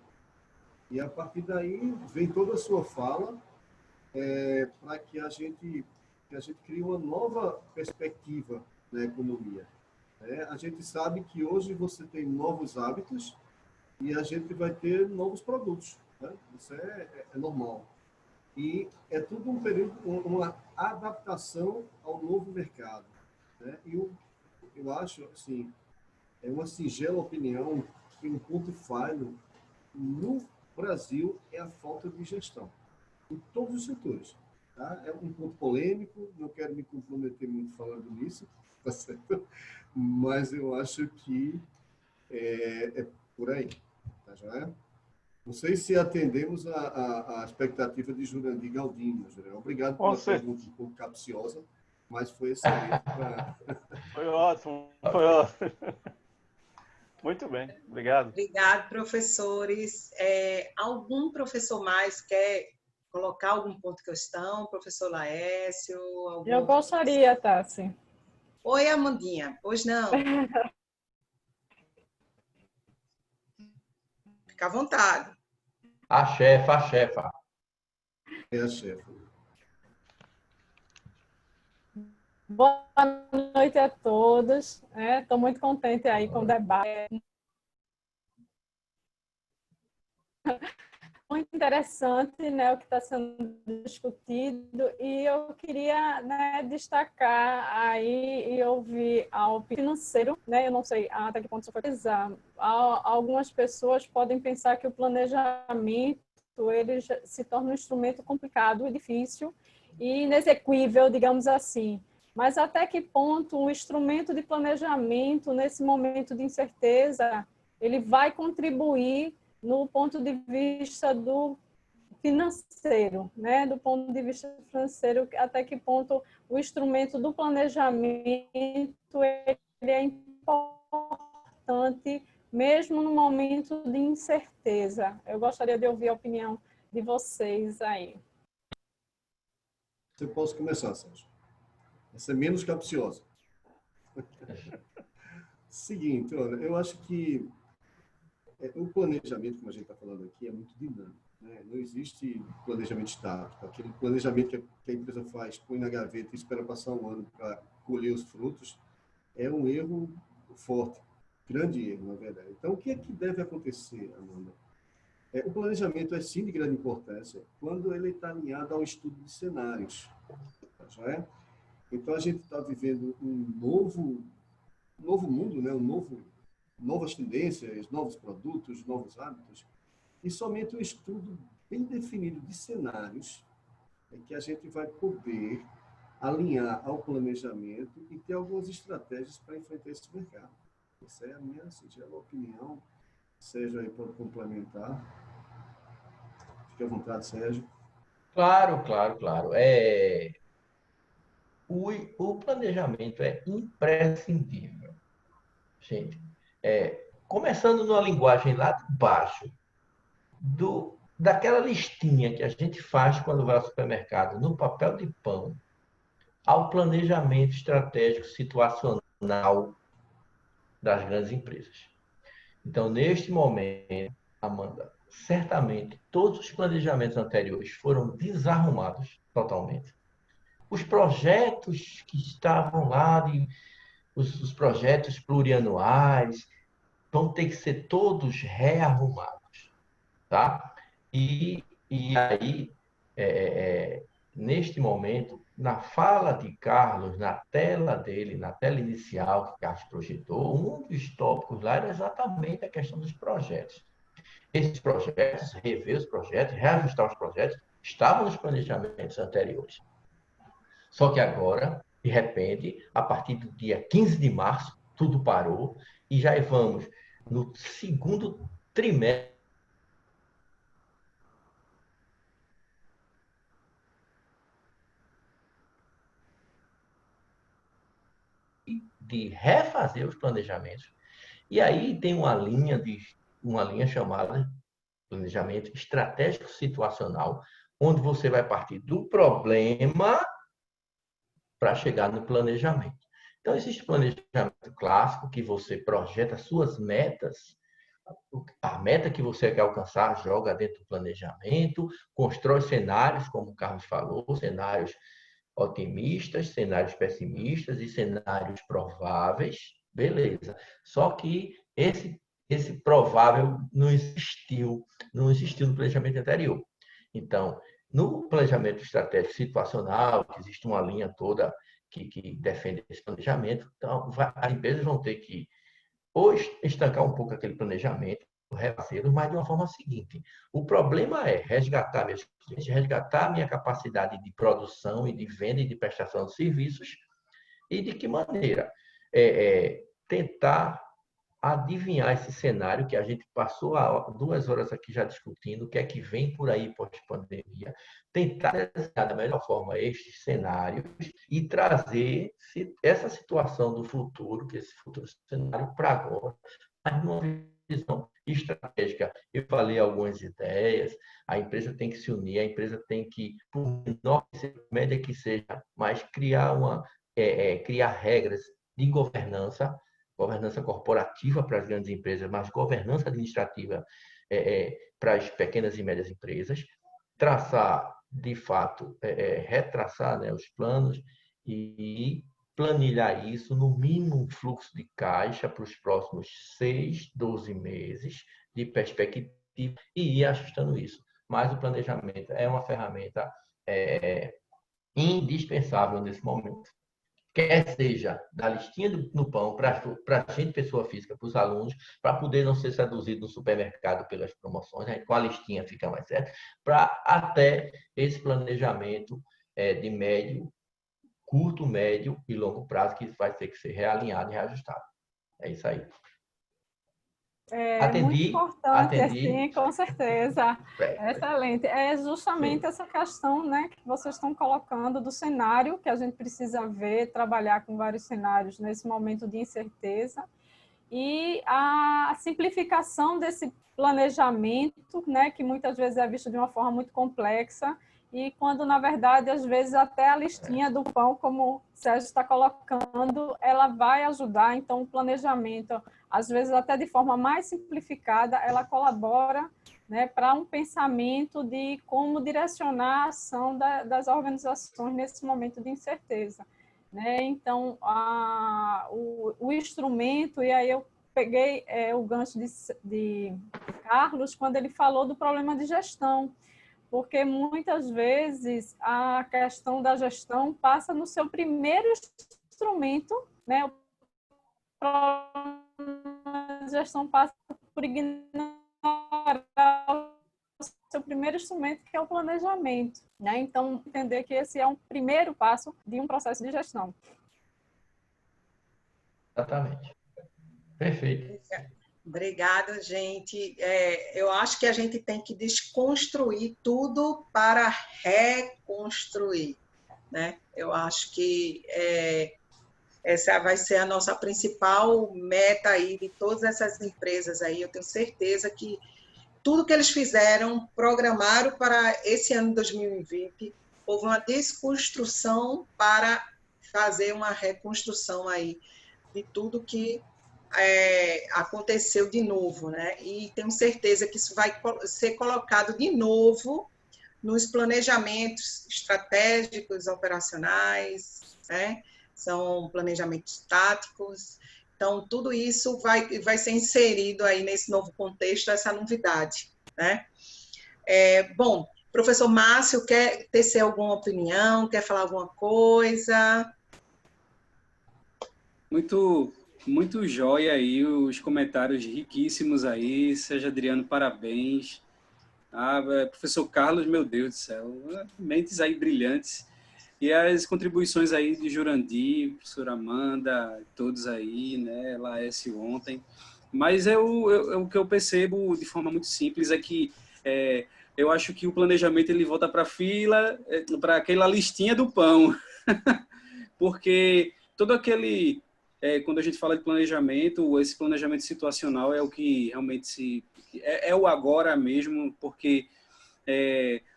E, a partir daí, vem toda a sua fala para que a gente crie uma nova perspectiva na economia. A gente sabe que hoje você tem novos hábitos e a gente vai ter novos produtos. Né? Isso é normal. E é tudo um período, uma adaptação ao novo mercado. Né? E eu acho, assim, é uma singela opinião que um ponto falho no Brasil é a falta de gestão, em todos os setores. Tá? É um ponto polêmico, não quero me comprometer muito falando nisso, tá certo? Mas eu acho que é por aí. Tá, joia? Não sei se atendemos a expectativa de Jurandir Galdino. Obrigado pela pergunta um pouco capciosa, mas foi excelente.
Foi ótimo, foi ótimo. Muito bem, obrigado.
Obrigado, professores. Algum professor mais quer colocar algum ponto de questão? Professor Laércio?
Eu gostaria, Tassi.
Oi, Amandinha. Pois não? Fica à vontade.
A chefa.
É a chefa.
Boa noite a todos. Estou muito contente aí com o debate. Muito interessante, né, o que está sendo discutido, e eu queria, né, destacar aí e ouvir a opinião financeira, né, eu não sei até que ponto isso foi pesar. Algumas pessoas podem pensar que o planejamento ele se torna um instrumento complicado e difícil e inexequível, digamos assim. Mas até que ponto um instrumento de planejamento, nesse momento de incerteza, ele vai contribuir no ponto de vista do financeiro, né? Do ponto de vista financeiro, até que ponto o instrumento do planejamento ele é importante, mesmo no momento de incerteza. Eu gostaria de ouvir a opinião de vocês aí.
Você pode começar, Sérgio. Essa é menos capciosa. Seguinte, olha, eu acho que o planejamento, como a gente está falando aqui, é muito dinâmico. Né? Não existe planejamento estático. Aquele planejamento que a empresa faz, põe na gaveta e espera passar um ano para colher os frutos, é um erro forte, grande erro, na verdade. Então, o que é que deve acontecer, Amanda? O planejamento é sim de grande importância quando ele está alinhado ao estudo de cenários. Já é? Então, a gente está vivendo um novo mundo, né? Novas tendências, novos produtos, novos hábitos, e somente um estudo bem definido de cenários é que a gente vai poder alinhar ao planejamento e ter algumas estratégias para enfrentar esse mercado. Essa é a minha singela opinião. Sérgio aí pode complementar. Fique à vontade, Sérgio.
Claro. O planejamento é imprescindível. Gente, começando numa linguagem lá de baixo, daquela listinha que a gente faz quando vai ao supermercado, no papel de pão, ao planejamento estratégico situacional das grandes empresas. Então, neste momento, Amanda, certamente todos os planejamentos anteriores foram desarrumados totalmente. Os projetos que estavam lá, os projetos plurianuais, vão ter que ser todos rearrumados, tá? E aí, neste momento, na fala de Carlos, na tela dele, na tela inicial que Carlos projetou, um dos tópicos lá era exatamente a questão dos projetos. Esses projetos, rever os projetos, reajustar os projetos, estavam nos planejamentos anteriores. Só que agora, de repente, a partir do dia 15 de março, tudo parou e já vamos no segundo trimestre de refazer os planejamentos. E aí tem uma linha chamada planejamento estratégico situacional, onde você vai partir do problema para chegar no planejamento. Então, existe planejamento clássico, que você projeta suas metas, a meta que você quer alcançar, joga dentro do planejamento, constrói cenários, como o Carlos falou, cenários otimistas, cenários pessimistas e cenários prováveis, beleza. Só que esse provável não existiu no planejamento anterior. Então, no planejamento estratégico situacional, que existe uma linha toda que defende esse planejamento, então as empresas vão ter que ou estancar um pouco aquele planejamento, refazer, mas de uma forma seguinte. O problema é resgatar meus clientes, resgatar minha capacidade de produção e de venda e de prestação de serviços, e de que maneira tentar adivinhar esse cenário que a gente passou há 2 horas aqui já discutindo, o que é que vem por aí pós-pandemia, tentar desenhar da melhor forma estes cenários e trazer essa situação do futuro, que esse futuro cenário para agora, mas numa visão estratégica. Eu falei algumas ideias, a empresa tem que se unir, a empresa tem que, por menor que seja, média que seja, mas criar regras de governança corporativa para as grandes empresas, mas governança administrativa para as pequenas e médias empresas, traçar, de fato, retraçar, né, os planos e planilhar isso no mínimo fluxo de caixa para os próximos 6, 12 meses de perspectiva e ir ajustando isso. Mas o planejamento é uma ferramenta indispensável nesse momento. Quer seja da listinha no pão para a gente, pessoa física, para os alunos, para poder não ser seduzido no supermercado pelas promoções, né? Com a listinha fica mais certo, para até esse planejamento de médio, curto, médio e longo prazo, que vai ter que ser realinhado e reajustado. É isso aí.
Muito importante, sim, com certeza. Excelente. É justamente sim. Essa questão, né, que vocês estão colocando do cenário, que a gente precisa ver, trabalhar com vários cenários nesse momento de incerteza, e a simplificação desse planejamento, né, que muitas vezes é visto de uma forma muito complexa, e quando, na verdade, às vezes até a listinha do pão, como o Sérgio está colocando, ela vai ajudar. Então, o planejamento, às vezes até de forma mais simplificada, ela colabora, né, para um pensamento de como direcionar a ação das organizações nesse momento de incerteza. Né? Então, o instrumento, e aí eu peguei o gancho de Carlos, quando ele falou do problema de gestão, porque muitas vezes a questão da gestão passa no seu primeiro instrumento, né? O problema de gestão passa por ignorar o seu primeiro instrumento, que é o planejamento, né? Então, entender que esse é um primeiro passo de um processo de gestão.
Exatamente. Perfeito.
Obrigada, gente. Eu acho que a gente tem que desconstruir tudo para reconstruir, né? Eu acho que essa vai ser a nossa principal meta aí de todas essas empresas aí. Eu tenho certeza que tudo que eles fizeram, programaram para esse ano de 2020, houve uma desconstrução para fazer uma reconstrução aí de tudo que aconteceu de novo, né? E tenho certeza que isso vai ser colocado de novo nos planejamentos estratégicos, operacionais, né? São planejamentos táticos. Então, tudo isso vai ser inserido aí nesse novo contexto, essa novidade, né? Bom, professor Márcio, quer tecer alguma opinião? Quer falar alguma coisa?
Muito jóia aí, os comentários riquíssimos aí. Sérgio Adriano, parabéns. Professor Carlos, meu Deus do céu, mentes aí brilhantes. E as contribuições aí de Jurandir, professora Amanda, todos aí, né, Laércio ontem. Mas o que eu percebo de forma muito simples é que eu acho que o planejamento ele volta para a fila, para aquela listinha do pão. Porque todo aquele... quando a gente fala de planejamento, esse planejamento situacional é o que realmente é o agora mesmo, porque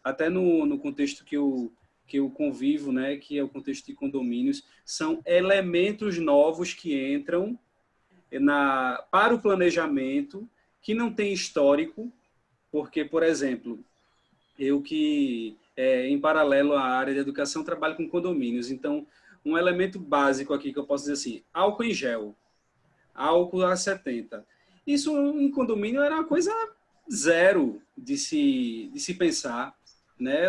até no contexto que que eu convivo, né, que é o contexto de condomínios, são elementos novos que entram para o planejamento, que não tem histórico, porque, por exemplo, eu que, em paralelo à área de educação, trabalho com condomínios. Então, um elemento básico aqui que eu posso dizer assim, álcool em gel, álcool a 70. Isso em condomínio era uma coisa zero de se pensar, né?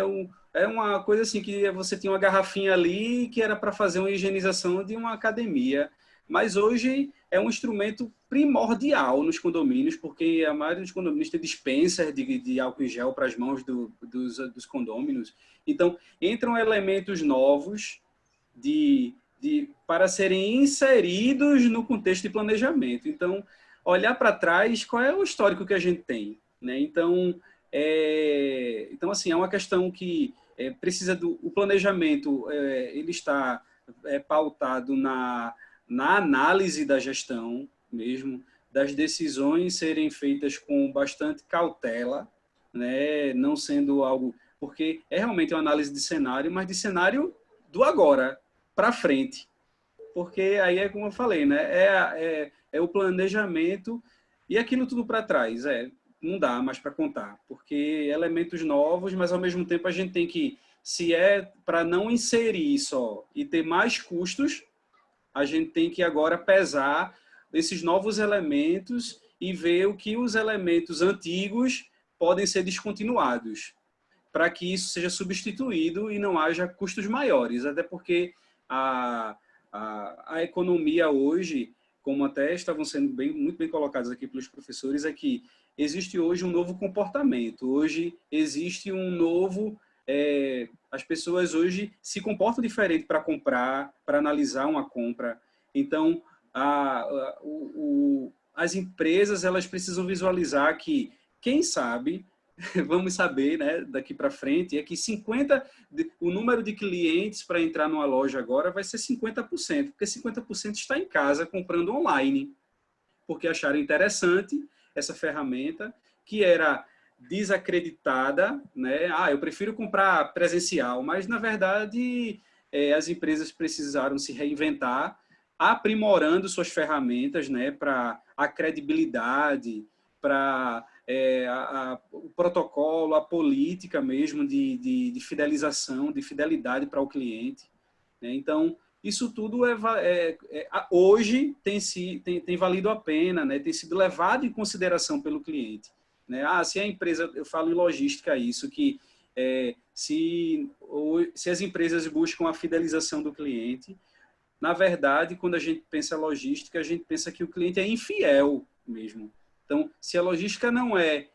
É uma coisa assim que você tinha uma garrafinha ali que era para fazer uma higienização de uma academia, mas hoje é um instrumento primordial nos condomínios, porque a maioria dos condomínios tem dispenser de álcool em gel para as mãos dos condôminos. Então, entram elementos novos para serem inseridos no contexto de planejamento. Então, olhar para trás, qual é o histórico que a gente tem, né? Então, assim, é uma questão que precisa o planejamento, ele está pautado na análise da gestão mesmo, das decisões serem feitas com bastante cautela, né? Não sendo algo... Porque é realmente uma análise de cenário, mas de cenário do agora, para frente. Porque aí é como eu falei, né? É o planejamento e aquilo tudo para trás. Não dá mais para contar, porque elementos novos, mas ao mesmo tempo a gente tem que, se é para não inserir só e ter mais custos, a gente tem que agora pesar esses novos elementos e ver o que os elementos antigos podem ser descontinuados, para que isso seja substituído e não haja custos maiores, até porque a economia hoje, como até estavam sendo muito bem colocados aqui pelos professores, é que existe hoje um novo comportamento, hoje existe um novo... as pessoas hoje se comportam diferente para comprar, para analisar uma compra. Então, as empresas elas precisam visualizar que, quem sabe, vamos saber, né, daqui para frente, é que o número de clientes para entrar numa loja agora vai ser 50%, porque 50% está em casa comprando online, porque acharam interessante essa ferramenta, que era desacreditada, né? Eu prefiro comprar presencial, mas, na verdade, as empresas precisaram se reinventar, aprimorando suas ferramentas, né, para a credibilidade, para o protocolo, a política mesmo de fidelização, de fidelidade para o cliente, né? Então, isso tudo hoje tem valido a pena, né? Tem sido levado em consideração pelo cliente, né? Se a empresa, eu falo em logística isso, que se as empresas buscam a fidelização do cliente, na verdade, quando a gente pensa logística, a gente pensa que o cliente é infiel mesmo. Então, se a logística não é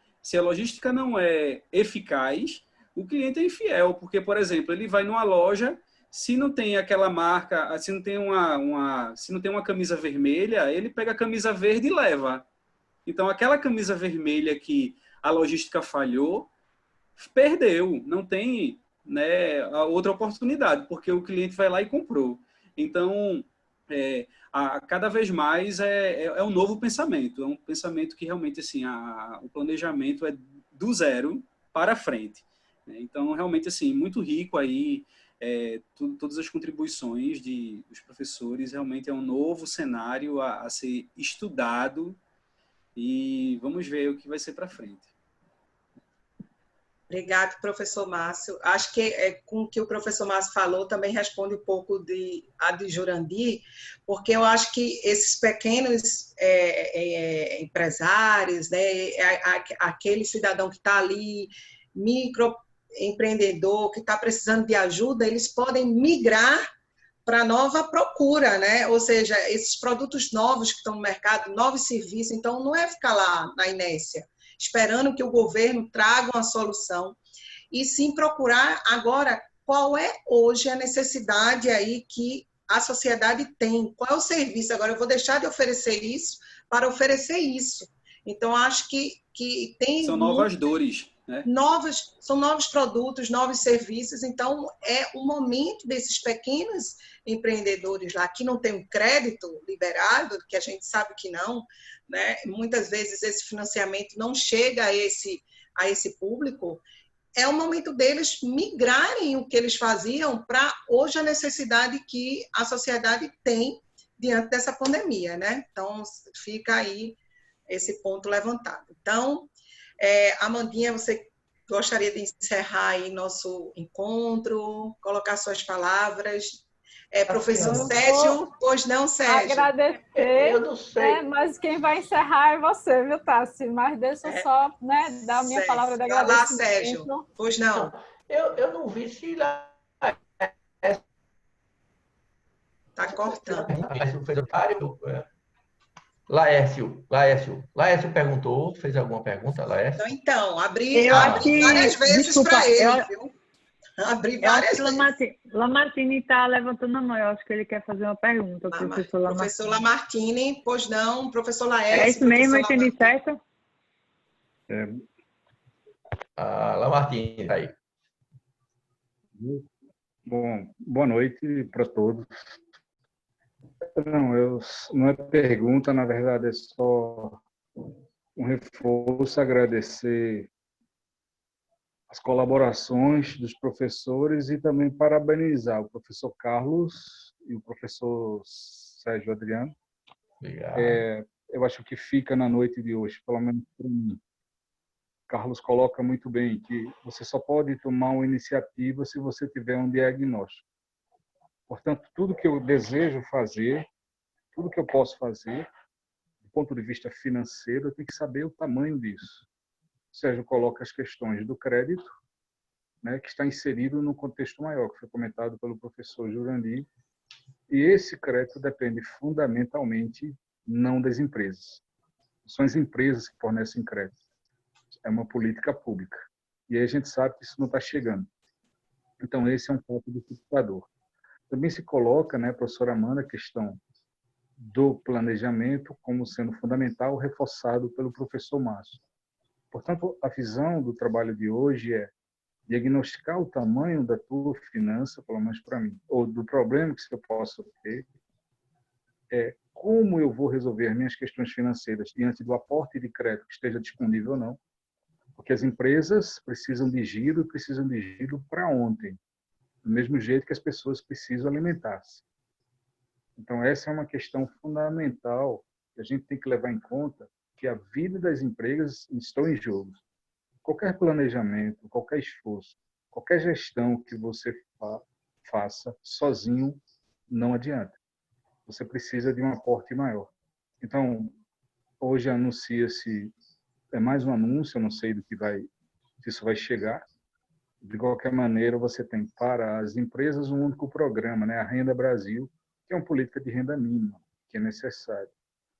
eficaz, o cliente é infiel, porque, por exemplo, ele vai numa loja, se não tem aquela marca, se não tem uma camisa vermelha, ele pega a camisa verde e leva. Então, aquela camisa vermelha que a logística falhou, perdeu, não tem, né, a outra oportunidade, porque o cliente vai lá e comprou. Então, cada vez mais é um novo pensamento, é um pensamento que realmente assim, o planejamento é do zero para frente, né? Então, realmente, assim, muito rico aí, todas as contribuições dos professores, realmente é um novo cenário a ser estudado e vamos ver o que vai ser para frente.
Obrigado, professor Márcio. Acho que com o que o professor Márcio falou também responde um pouco a de Jurandir, porque eu acho que esses pequenos empresários, né, aquele cidadão que está ali, microempreendedor, que está precisando de ajuda, eles podem migrar para nova procura, né? Ou seja, esses produtos novos que estão no mercado, novos serviços, então não é ficar lá na inércia, esperando que o governo traga uma solução, e sim procurar agora qual é hoje a necessidade aí que a sociedade tem, qual é o serviço. Agora eu vou deixar de oferecer isso para oferecer isso. Então, acho que tem...
São novas dores, né?
São novos produtos, novos serviços, então é o momento desses pequenos empreendedores lá que não tem um crédito liberado, que a gente sabe que não, né? Muitas vezes esse financiamento não chega a esse público, é o momento deles migrarem o que eles faziam para hoje a necessidade que a sociedade tem diante dessa pandemia, né? Então, fica aí esse ponto levantado. Então, Amandinha, você gostaria de encerrar aí nosso encontro, colocar suas palavras? Professor Sérgio, pois não, Sérgio?
Agradecer,
Eu não sei.
mas quem vai encerrar é você, viu, Tassi? Mas deixa eu só dar a minha palavra de agradecimento.
Vai lá, Sérgio. Pois não.
Eu não vi se lá...
Está cortando.
Laércio perguntou, fez alguma pergunta, Laércio?
Então, abri várias vezes para ele, viu? Abri várias vezes.
Lamartine está levantando a mão, eu acho que ele quer fazer uma pergunta.
Professor Lamartine, pois não, professor Laércio.
É isso mesmo, eu entendi certo?
Lamartine, aí.
Bom, boa noite para todos. Não é pergunta, na verdade é só um reforço, agradecer as colaborações dos professores e também parabenizar o professor Carlos e o professor Sérgio Adriano.
Obrigado.
Eu acho que fica na noite de hoje, pelo menos para mim. Carlos coloca muito bem que você só pode tomar uma iniciativa se você tiver um diagnóstico. Portanto, tudo que eu desejo fazer, tudo que eu posso fazer, do ponto de vista financeiro, eu tenho que saber o tamanho disso. O Sérgio coloca as questões do crédito, né, que está inserido no contexto maior, que foi comentado pelo professor Jurandir, e esse crédito depende fundamentalmente não das empresas. São as empresas que fornecem crédito. É uma política pública. E aí a gente sabe que isso não está chegando. Então, esse é um ponto dificultador. Também se coloca, né, professora Amanda, a questão do planejamento como sendo fundamental, reforçado pelo professor Márcio. Portanto, a visão do trabalho de hoje é diagnosticar o tamanho da tua finança, pelo menos para mim, ou do problema que eu posso ter, como eu vou resolver as minhas questões financeiras diante do aporte de crédito que esteja disponível ou não, porque as empresas precisam de giro e precisam de giro para ontem, do mesmo jeito que as pessoas precisam alimentar-se. Então, essa é uma questão fundamental que a gente tem que levar em conta, que a vida das empresas estão em jogo. Qualquer planejamento, qualquer esforço, qualquer gestão que você faça sozinho não adianta. Você precisa de um aporte maior. Então, hoje anuncia-se, é mais um anúncio, eu não sei se isso vai chegar. De qualquer maneira, você tem para as empresas um único programa, né? A Renda Brasil, que é uma política de renda mínima, que é necessária.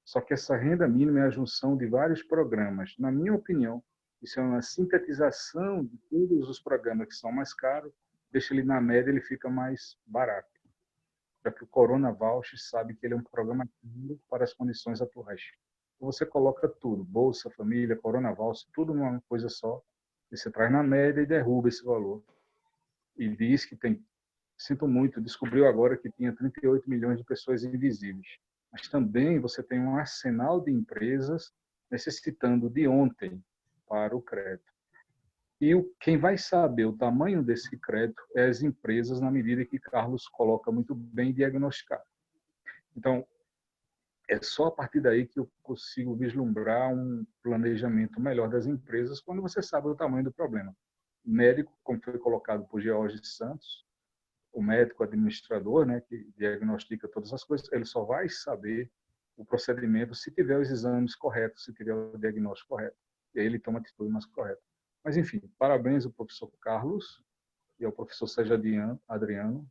Só que essa renda mínima é a junção de vários programas. Na minha opinião, isso é uma sintetização de todos os programas que são mais caros, deixa ele na média, ele fica mais barato. Já que o Corona Voucher sabe que ele é um programa para as condições atuais. Então, você coloca tudo, Bolsa Família, Corona Voucher, tudo numa coisa só, e você traz na média e derruba esse valor. E diz que tem, sinto muito, descobriu agora que tinha 38 milhões de pessoas invisíveis. Mas também você tem um arsenal de empresas necessitando de ontem para o crédito. E quem vai saber o tamanho desse crédito é as empresas, na medida que Carlos coloca muito bem diagnosticar. Então, é só a partir daí que eu consigo vislumbrar um planejamento melhor das empresas quando você sabe o tamanho do problema. O médico, como foi colocado por George Santos, o médico administrador, né, que diagnostica todas as coisas, ele só vai saber o procedimento se tiver os exames corretos, se tiver o diagnóstico correto. E aí ele toma a atitude mais correta. Mas, enfim, parabéns ao professor Carlos e ao professor Sérgio Adriano.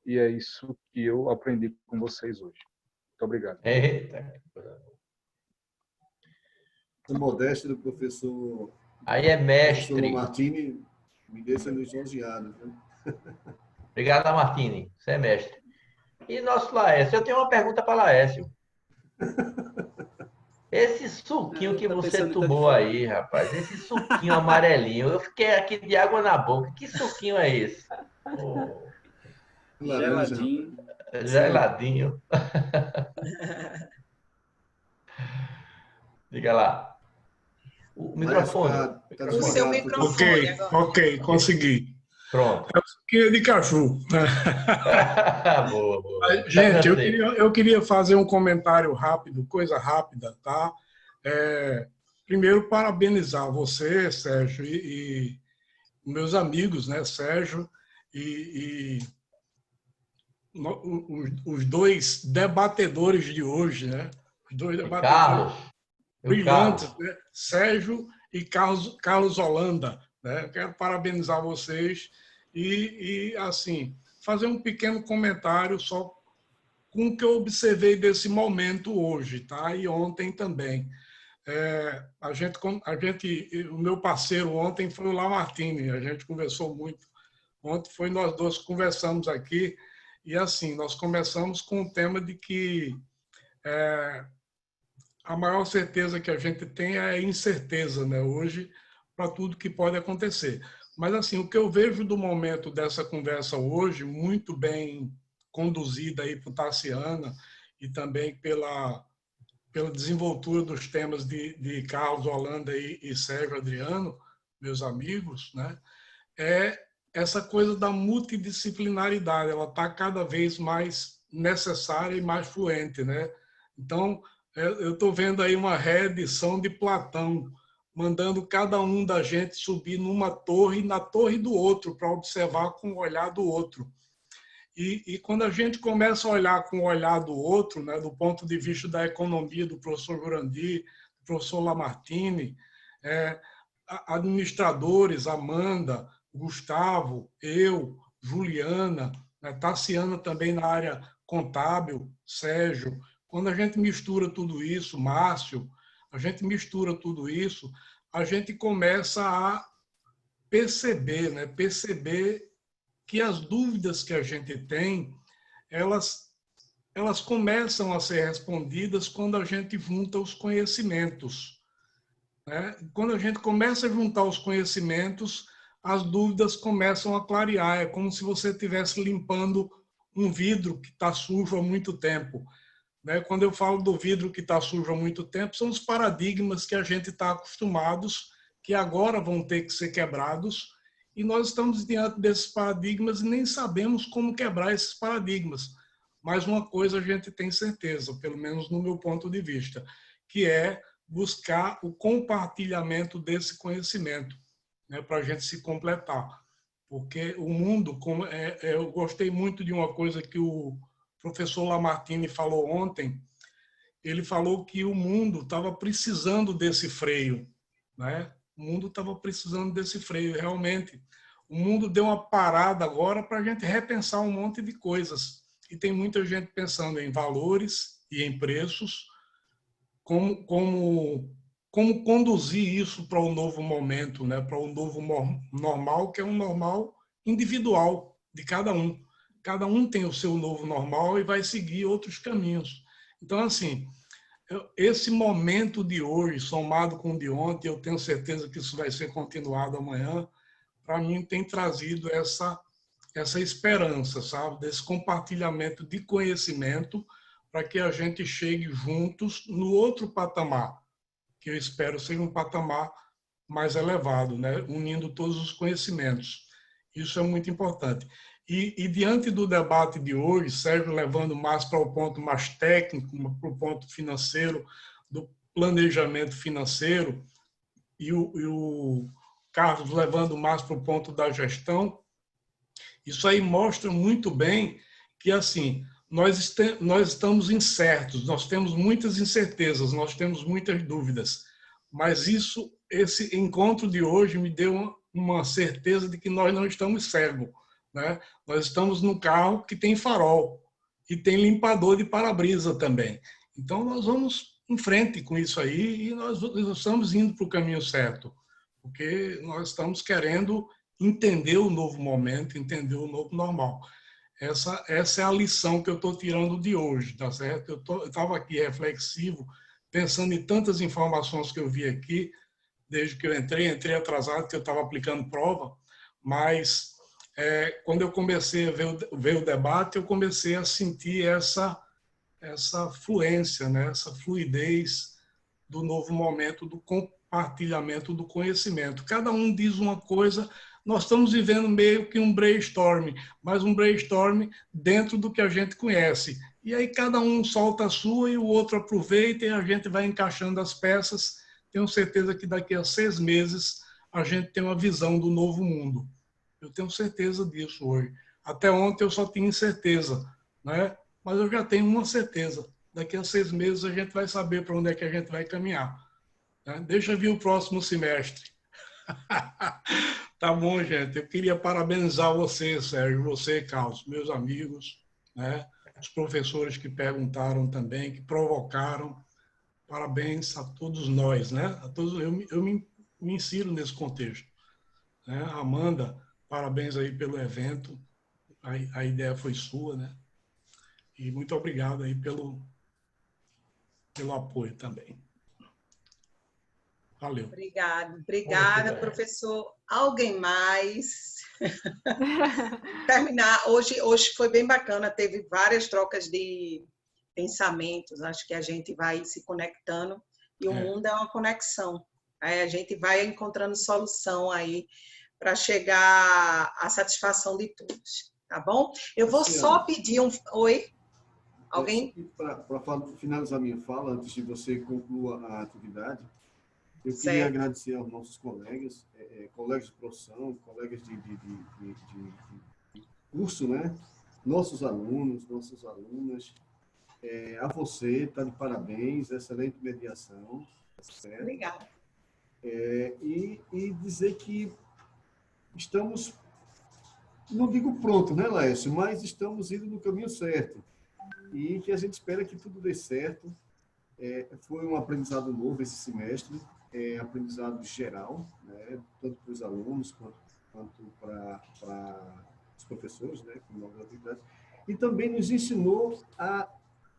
E é isso que eu aprendi com vocês hoje. Muito obrigado.
Eita.
A modéstia do professor...
Aí é mestre.
Professor Lamartine me deixa lisonjeado.
Obrigado, Lamartine. Você é mestre. E nosso Laércio, eu tenho uma pergunta para Laércio. Esse suquinho que você tomou aí, rapaz, esse suquinho amarelinho, eu fiquei aqui de água na boca. Que suquinho é esse? Oh.
Geladinho.
Geladinho. Diga lá. O microfone.
O seu microfone agora.
Ok, consegui.
Pronto.
É suquinha de caju.
Boa, boa.
Gente, eu queria fazer um comentário rápido, coisa rápida, tá? Primeiro, parabenizar você, Sérgio, e meus amigos, né, Sérgio os dois debatedores de hoje, né? Os dois debatedores brilhantes, né? Sérgio e Carlos Holanda, né? Eu quero parabenizar vocês e assim, fazer um pequeno comentário só com o que eu observei desse momento hoje, tá? E ontem também. O meu parceiro ontem foi o Lamartine, a gente conversou muito. Ontem foi nós dois que conversamos aqui e assim, nós começamos com o tema de que a maior certeza que a gente tem é a incerteza, né? Hoje, para tudo que pode acontecer. Mas assim, o que eu vejo do momento dessa conversa hoje, muito bem conduzida aí por Tassiana e também pela desenvoltura dos temas de Carlos Holanda e Sérgio Adriano, meus amigos, né? É essa coisa da multidisciplinaridade, ela está cada vez mais necessária e mais fluente, né? Então, eu estou vendo aí uma reedição de Platão, mandando cada um da gente subir numa torre, na torre do outro, para observar com o olhar do outro. E quando a gente começa a olhar com o olhar do outro, né, do ponto de vista da economia do professor Jurandir, do professor Lamartine, administradores, Amanda, Gustavo, eu, Juliana, né, Tassiana também na área contábil, Sérgio, quando a gente mistura tudo isso, Márcio, a gente mistura tudo isso, a gente começa a perceber, né, que as dúvidas que a gente tem, elas começam a ser respondidas quando a gente junta os conhecimentos, né? Quando a gente começa a juntar os conhecimentos, as dúvidas começam a clarear. É como se você estivesse limpando um vidro que está sujo há muito tempo, né? Quando eu falo do vidro que está sujo há muito tempo, são os paradigmas que a gente está acostumados, que agora vão ter que ser quebrados, e nós estamos diante desses paradigmas e nem sabemos como quebrar esses paradigmas. Mas uma coisa a gente tem certeza, pelo menos no meu ponto de vista, que é buscar o compartilhamento desse conhecimento, né, para a gente se completar. Porque o mundo, eu gostei muito de uma coisa que o professor Lamartine falou ontem. Ele falou que o mundo estava precisando desse freio, né? O mundo estava precisando desse freio, realmente. O mundo deu uma parada agora para a gente repensar um monte de coisas. E tem muita gente pensando em valores e em preços, como conduzir isso para um novo momento, né? Para um novo normal, que é um normal individual de cada um. Cada um tem o seu novo normal e vai seguir outros caminhos. Então, assim, esse momento de hoje, somado com o de ontem, eu tenho certeza que isso vai ser continuado amanhã, para mim tem trazido essa esperança, sabe? Desse compartilhamento de conhecimento para que a gente chegue juntos no outro patamar, que eu espero seja um patamar mais elevado, né? Unindo todos os conhecimentos. Isso é muito importante. E diante do debate de hoje, Sérgio levando mais para o ponto mais técnico, para o ponto financeiro, do planejamento financeiro, e o Carlos levando mais para o ponto da gestão, isso aí mostra muito bem que, assim, nós estamos incertos, nós temos muitas incertezas, nós temos muitas dúvidas, mas esse encontro de hoje me deu uma certeza de que nós não estamos cegos, né? Nós estamos num carro que tem farol e tem limpador de para-brisa também. Então, nós vamos em frente com isso aí e nós estamos indo para o caminho certo, porque nós estamos querendo entender o novo momento, entender o novo normal. Essa é a lição que eu estou tirando de hoje, tá certo? Eu estava aqui reflexivo, pensando em tantas informações que eu vi aqui, desde que eu entrei atrasado, que eu estava aplicando prova, mas quando eu comecei a ver o debate, eu comecei a sentir essa fluência, né? Essa fluidez do novo momento, do compartilhamento do conhecimento. Cada um diz uma coisa, nós estamos vivendo meio que um brainstorm, mas um brainstorm dentro do que a gente conhece. E aí cada um solta a sua e o outro aproveita e a gente vai encaixando as peças. Tenho certeza que daqui a 6 meses a gente tem uma visão do novo mundo. Eu tenho certeza disso hoje. Até ontem eu só tinha incerteza, né? Mas eu já tenho uma certeza. Daqui a 6 meses a gente vai saber para onde é que a gente vai caminhar. Né? Deixa vir o próximo semestre. Tá bom, gente. Eu queria parabenizar você, Sérgio, você, Carlos, meus amigos, né? Os professores que perguntaram também, que provocaram. Parabéns a todos nós, né? A todos, eu me insiro nesse contexto. Né? Amanda, parabéns aí pelo evento. A ideia foi sua, né? E muito obrigado aí pelo apoio também. Valeu.
Obrigada, professor. Alguém mais? Terminar. Hoje foi bem bacana, teve várias trocas de pensamentos. Acho que a gente vai se conectando e o mundo é uma conexão. Aí a gente vai encontrando solução aí para chegar à satisfação de todos, tá bom? Eu vou só pedir um... Oi? Alguém?
Para finalizar minha fala, antes de você concluir a atividade, eu queria agradecer aos nossos colegas, colegas de profissão, colegas de curso, né? Nossos alunos, nossas alunas. A você, está de parabéns, excelente mediação. Certo?
Obrigada.
E dizer que estamos, não digo pronto, né, Laércio, mas estamos indo no caminho certo. E que a gente espera que tudo dê certo. Foi um aprendizado novo esse semestre, aprendizado geral, né, tanto para os alunos quanto para os professores, né, com novas atividades. E também nos ensinou a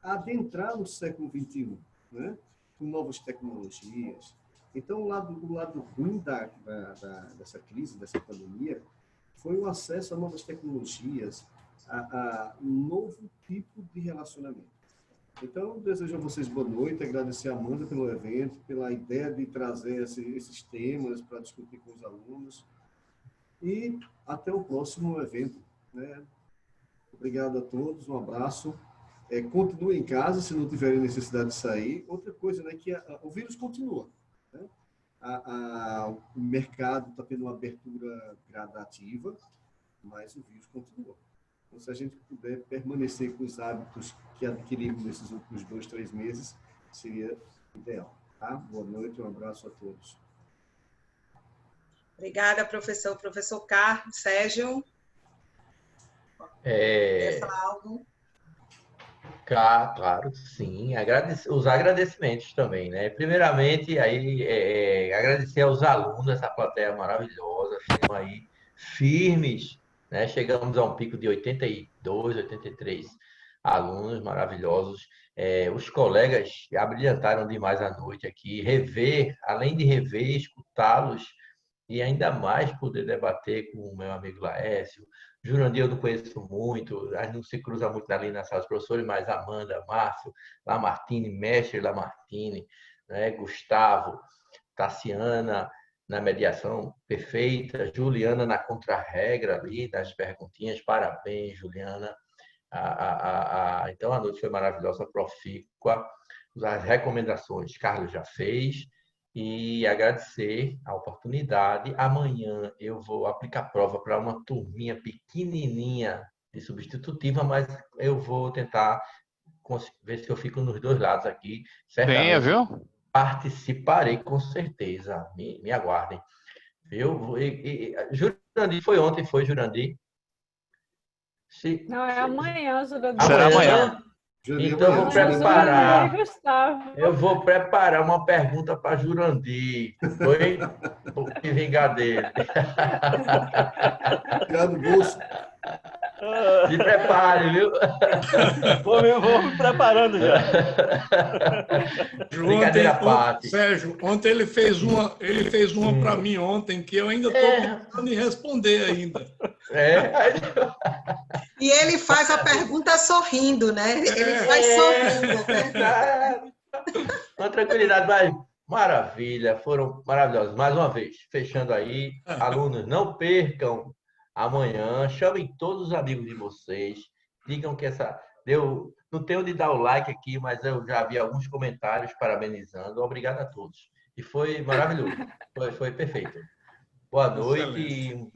adentrar no século XXI, né, com novas tecnologias. Então, o lado ruim dessa crise, dessa pandemia, foi o acesso a novas tecnologias, a um novo tipo de relacionamento. Então, desejo a vocês boa noite, agradecer a Amanda pelo evento, pela ideia de trazer esses temas para discutir com os alunos. E até o próximo evento. Né? Obrigado a todos, um abraço. Continuem em casa, se não tiverem necessidade de sair. Outra coisa, né, que o vírus continua. Né? O mercado está tendo uma abertura gradativa, mas o vírus continua. Então, se a gente puder permanecer com os hábitos que adquirimos nesses últimos 2, 3 meses, seria ideal. Tá? Boa noite, um abraço a todos.
Obrigada, professor. Professor Carlos, Sérgio. Quer falar algo?
Claro, sim. Os agradecimentos também, né? Primeiramente, aí, agradecer aos alunos, essa plateia maravilhosa, ficam aí firmes, né? Chegamos a um pico de 82, 83 alunos maravilhosos. Os colegas abrilhantaram demais a noite aqui. Além de rever, escutá-los e ainda mais poder debater com o meu amigo Laércio. Jurandir eu não conheço muito, a gente não se cruza muito ali na sala dos professores, mas Amanda, Márcio, Lamartine, mestre Lamartine, né? Gustavo, Tassiana na mediação perfeita, Juliana na contra-regra ali, das perguntinhas, parabéns, Juliana. Então a noite foi maravilhosa, profícua, as recomendações Carlos já fez, e agradecer a oportunidade. Amanhã eu vou aplicar prova para uma turminha pequenininha de substitutiva, mas eu vou tentar ver se eu fico nos dois lados aqui.
Venha, viu?
Participarei com certeza. Me aguardem. Jurandir, foi ontem, foi, Jurandir?
Não, é amanhã, Jurandir.
Será amanhã.
Então, eu vou preparar. Eu vou preparar uma pergunta para Jurandir. Foi? Vou me vingar dele.
Obrigado, bolso.
Se prepare, viu?
Vou me preparando já.
Brincadeira à parte.
Sérgio, ontem ele fez uma para mim ontem, que eu ainda estou pensando em responder ainda.
E ele faz a pergunta sorrindo, né? Ele faz sorrindo.
Com tranquilidade, Maravilha, foram maravilhosos. Mais uma vez, fechando aí, alunos, não percam amanhã, chamem todos os amigos de vocês, digam que não tenho de dar o like aqui, mas eu já vi alguns comentários parabenizando. Obrigado a todos. E foi maravilhoso, foi perfeito. Boa noite e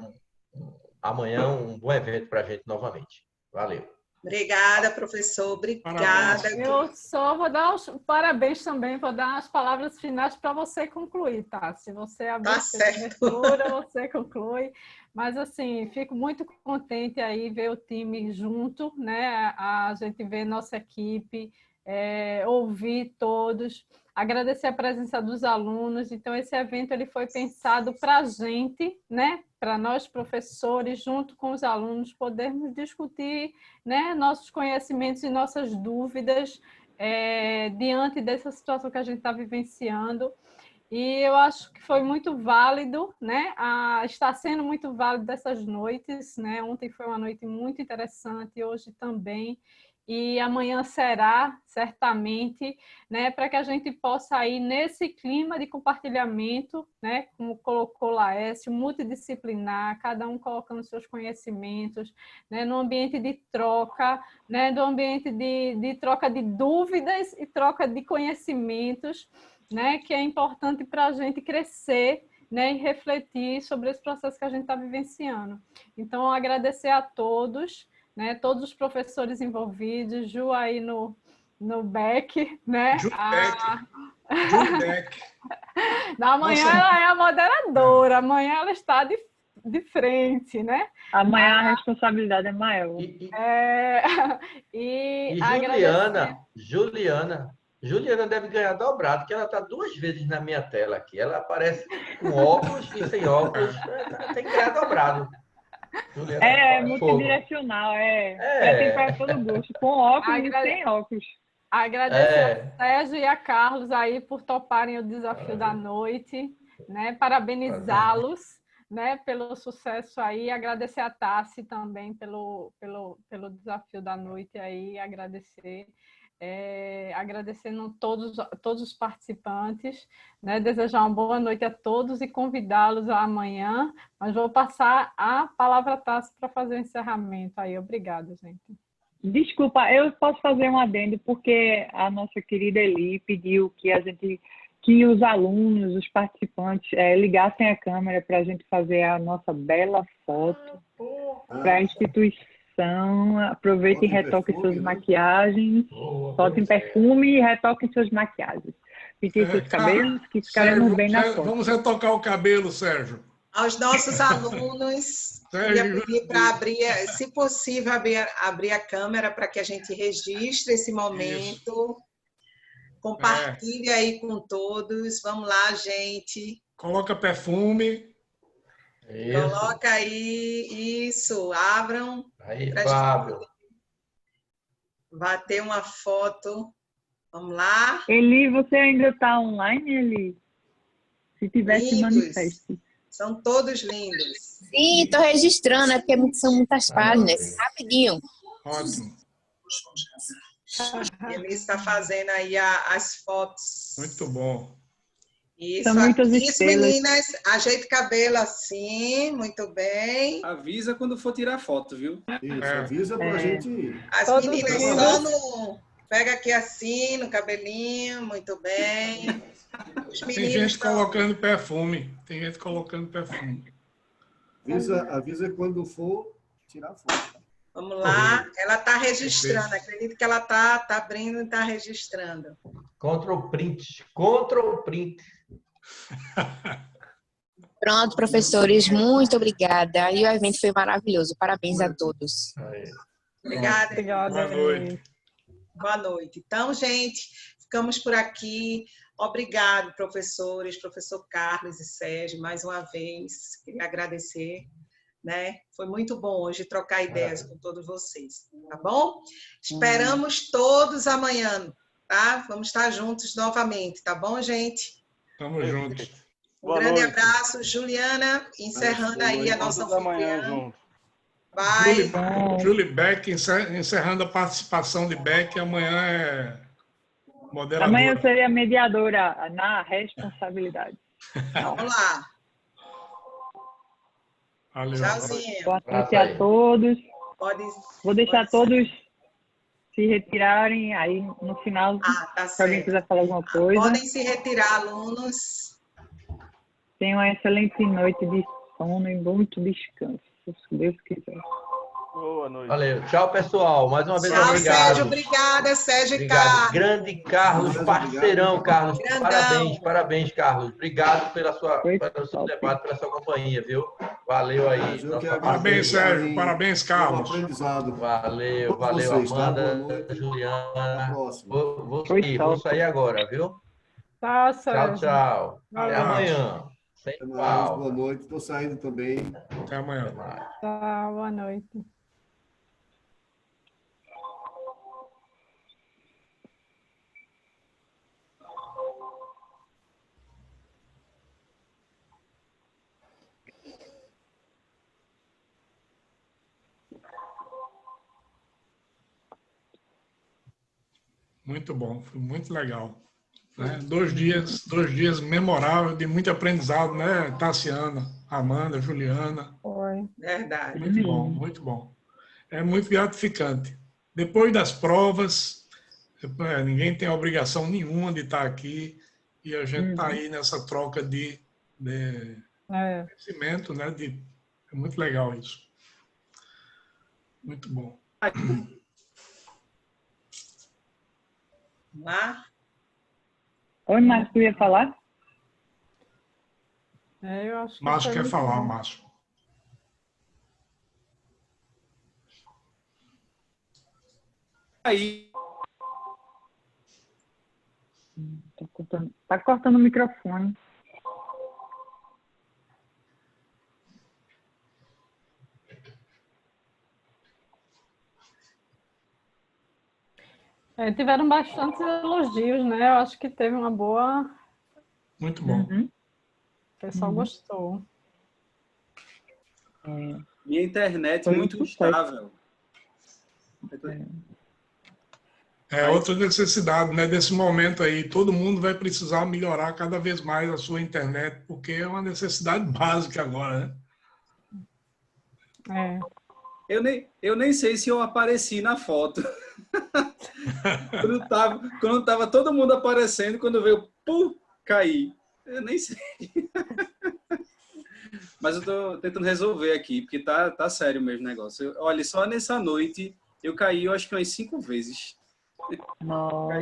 amanhã um bom evento para a gente novamente. Valeu.
Obrigada, professor. Obrigada.
Eu só vou dar os parabéns também, vou dar as palavras finais para você concluir, tá? Se você abrir a abertura, você conclui. Mas, assim, fico muito contente aí ver o time junto, né? A gente ver nossa equipe, ouvir todos, agradecer a presença dos alunos. Então, esse evento ele foi pensado para a gente, né? Para nós, professores, junto com os alunos, podermos discutir, né, nossos conhecimentos e nossas dúvidas diante dessa situação que a gente está vivenciando. E eu acho que foi muito válido, né? Está sendo muito válido dessas noites, né? Ontem foi uma noite muito interessante, hoje também. E amanhã será, certamente, né, para que a gente possa ir nesse clima de compartilhamento, né, como colocou Laércio, multidisciplinar, cada um colocando seus conhecimentos, né, no ambiente de troca, né, do ambiente de troca de dúvidas e troca de conhecimentos, né, que é importante para a gente crescer, né, e refletir sobre esse processo que a gente está vivenciando. Então, agradecer a todos, né, todos os professores envolvidos, Ju aí no back, né?
Ju Beck.
Amanhã ela é a moderadora, amanhã ela está de frente, né?
Amanhã a responsabilidade é maior.
E Juliana deve ganhar dobrado, porque ela está 2 vezes na minha tela aqui. Ela aparece com óculos e sem óculos. Tem que ganhar dobrado.
Multidirecional, tem para todo gosto, com óculos e sem óculos.
Agradecer a Sérgio e a Carlos aí por toparem o desafio da noite, né? Parabenizá-los, né, pelo sucesso aí, agradecer a Tassi também pelo desafio da noite aí, agradecendo todos os participantes, né? Desejar uma boa noite a todos e convidá-los amanhã, mas vou passar a palavra a Tassi para fazer o encerramento aí. Obrigada, gente.
Desculpa, eu posso fazer um adendo, porque a nossa querida Eli pediu que os alunos, os participantes, ligassem a câmera para a gente fazer a nossa bela foto para a instituição. Aproveitem e retoquem suas maquiagens, botem perfume e retoquem suas maquiagens. Pintem seus cabelos, que ficaremos bem na foto.
Vamos retocar o cabelo, Sérgio.
Aos nossos alunos, queria pedir para abrir, se possível, abrir a câmera para que a gente registre esse momento. Isso. Compartilhe aí com todos. Vamos lá, gente.
Coloca perfume.
Isso. Coloca aí. Isso. Abram.
Aí, Fábio.
Bater uma foto. Vamos lá.
Eli, você ainda está online, Eli? Se tivesse, manifeste.
São todos lindos.
Sim, estou registrando, porque são muitas páginas. Rapidinho.
Ótimo.
Ele está fazendo aí as fotos.
Muito bom.
Isso, meninas. Ajeite o cabelo assim, muito bem.
Avisa quando for tirar foto, viu?
Isso, avisa pra gente.
As meninas só no... Pega aqui assim, no cabelinho, muito bem.
Tem gente colocando perfume.
Avisa quando for tirar foto.
Vamos lá. Ela está registrando. Acredito que ela está abrindo e está registrando.
Control print.
Pronto, professores. Muito obrigada. E o evento foi maravilhoso. Parabéns a todos.
Obrigada.
Boa noite.
Boa noite. Então, gente, ficamos por aqui. Obrigado, professores, professor Carlos e Sérgio, mais uma vez. Queria agradecer, né? Foi muito bom hoje trocar ideias com todos vocês, tá bom? Esperamos todos amanhã, tá? Vamos estar juntos novamente, tá bom, gente?
Tamo juntos.
Um grande abraço. Juliana, encerrando aí a nossa
anfitriã.
Vai.
Julie Beck, encerrando a participação de Beck. Amanhã Moderadora.
Amanhã eu serei a mediadora na responsabilidade.
Vamos lá.
Valeu.
Tchauzinho.
Boa noite a todos. Vou deixar todos se retirarem aí no final,
tá
se alguém quiser falar alguma coisa.
Podem se retirar, alunos.
Tenham uma excelente noite de sono e muito descanso, se Deus quiser.
Boa noite.
Valeu. Tchau, pessoal. Mais uma vez,
Tchau,
obrigado.
Sérgio. Obrigada, Sérgio.
Obrigado. Grande Carlos, parceirão, Carlos.
Grandão.
Parabéns, Carlos. Obrigado pelo seu debate, pela sua companhia, viu? Valeu aí.
Parabéns, Sérgio. Parabéns, Carlos.
Valeu,
vocês, tá?
Amanda, Juliana. Vou sair agora, viu?
Tá, Sérgio.
Tchau. Até amanhã. Sem falta.
Boa noite. Estou saindo também.
Até amanhã.
Tá, boa noite.
Muito bom, foi muito legal. Né? 2 dias memoráveis, de muito aprendizado, né, Tassiana, Amanda, Juliana.
Foi.
Verdade.
Muito bom, muito bom. É muito gratificante. Depois das provas, ninguém tem obrigação nenhuma de estar aqui e a gente está aí nessa troca de conhecimento, né? É muito legal isso. Muito bom.
Lá.
Oi, Márcio, tu ia falar?
Eu acho que
Márcio quer falar, Márcio.
Aí.
Tá cortando o microfone.
Tiveram bastantes elogios, né? Eu acho que teve uma boa...
Muito bom.
O pessoal gostou.
Minha internet
Foi
muito instável.
Outra necessidade, né, desse momento aí. Todo mundo vai precisar melhorar cada vez mais a sua internet, porque é uma necessidade básica agora, né?
Eu nem sei se eu apareci na foto. Quando tava todo mundo aparecendo, quando veio, caí. Eu nem sei. Mas eu tô tentando resolver aqui, porque tá sério mesmo o negócio. Olha, só nessa noite eu caí, eu acho que umas 5 vezes.
Nossa.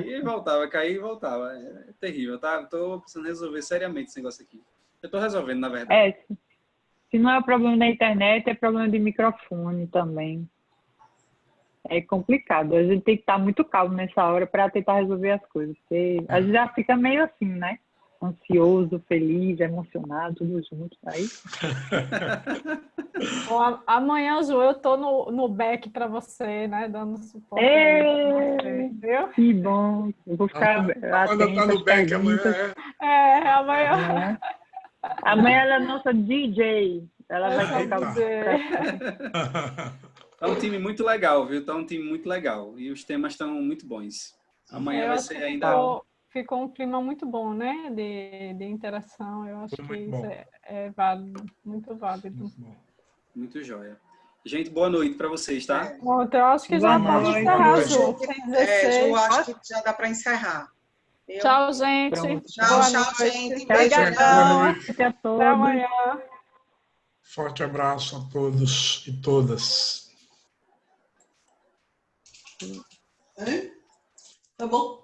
Caí e voltava. É terrível, tá? Tô precisando resolver seriamente esse negócio aqui. Eu tô resolvendo, na verdade.
Se não é problema da internet, é problema de microfone também. É complicado. A gente tem que estar muito calmo nessa hora para tentar resolver as coisas. Porque a gente já fica meio assim, né? Ansioso, feliz, emocionado, tudo junto. Aí...
Bom, amanhã, Ju, eu tô no back para você, né? Dando suporte. Viu?
Que bom. Eu vou ficar atenta
tá no back amanhã.
Amanhã.
Amanhã ela é nossa DJ. Ela vai tocar o
Tá um time muito legal, viu? Tá um time muito legal. E os temas estão muito bons. Amanhã vai ser ainda...
Ficou um clima muito bom, né? De interação. Eu acho que isso é válido, muito válido.
Muito joia. Gente, boa noite para vocês, tá?
Bom, então eu acho que já pode encerrar, Ju.
Eu acho que já dá para encerrar.
Tchau, gente.
Tchau, gente.
Obrigadão. Até amanhã.
Forte abraço a todos e todas.
Tá bom?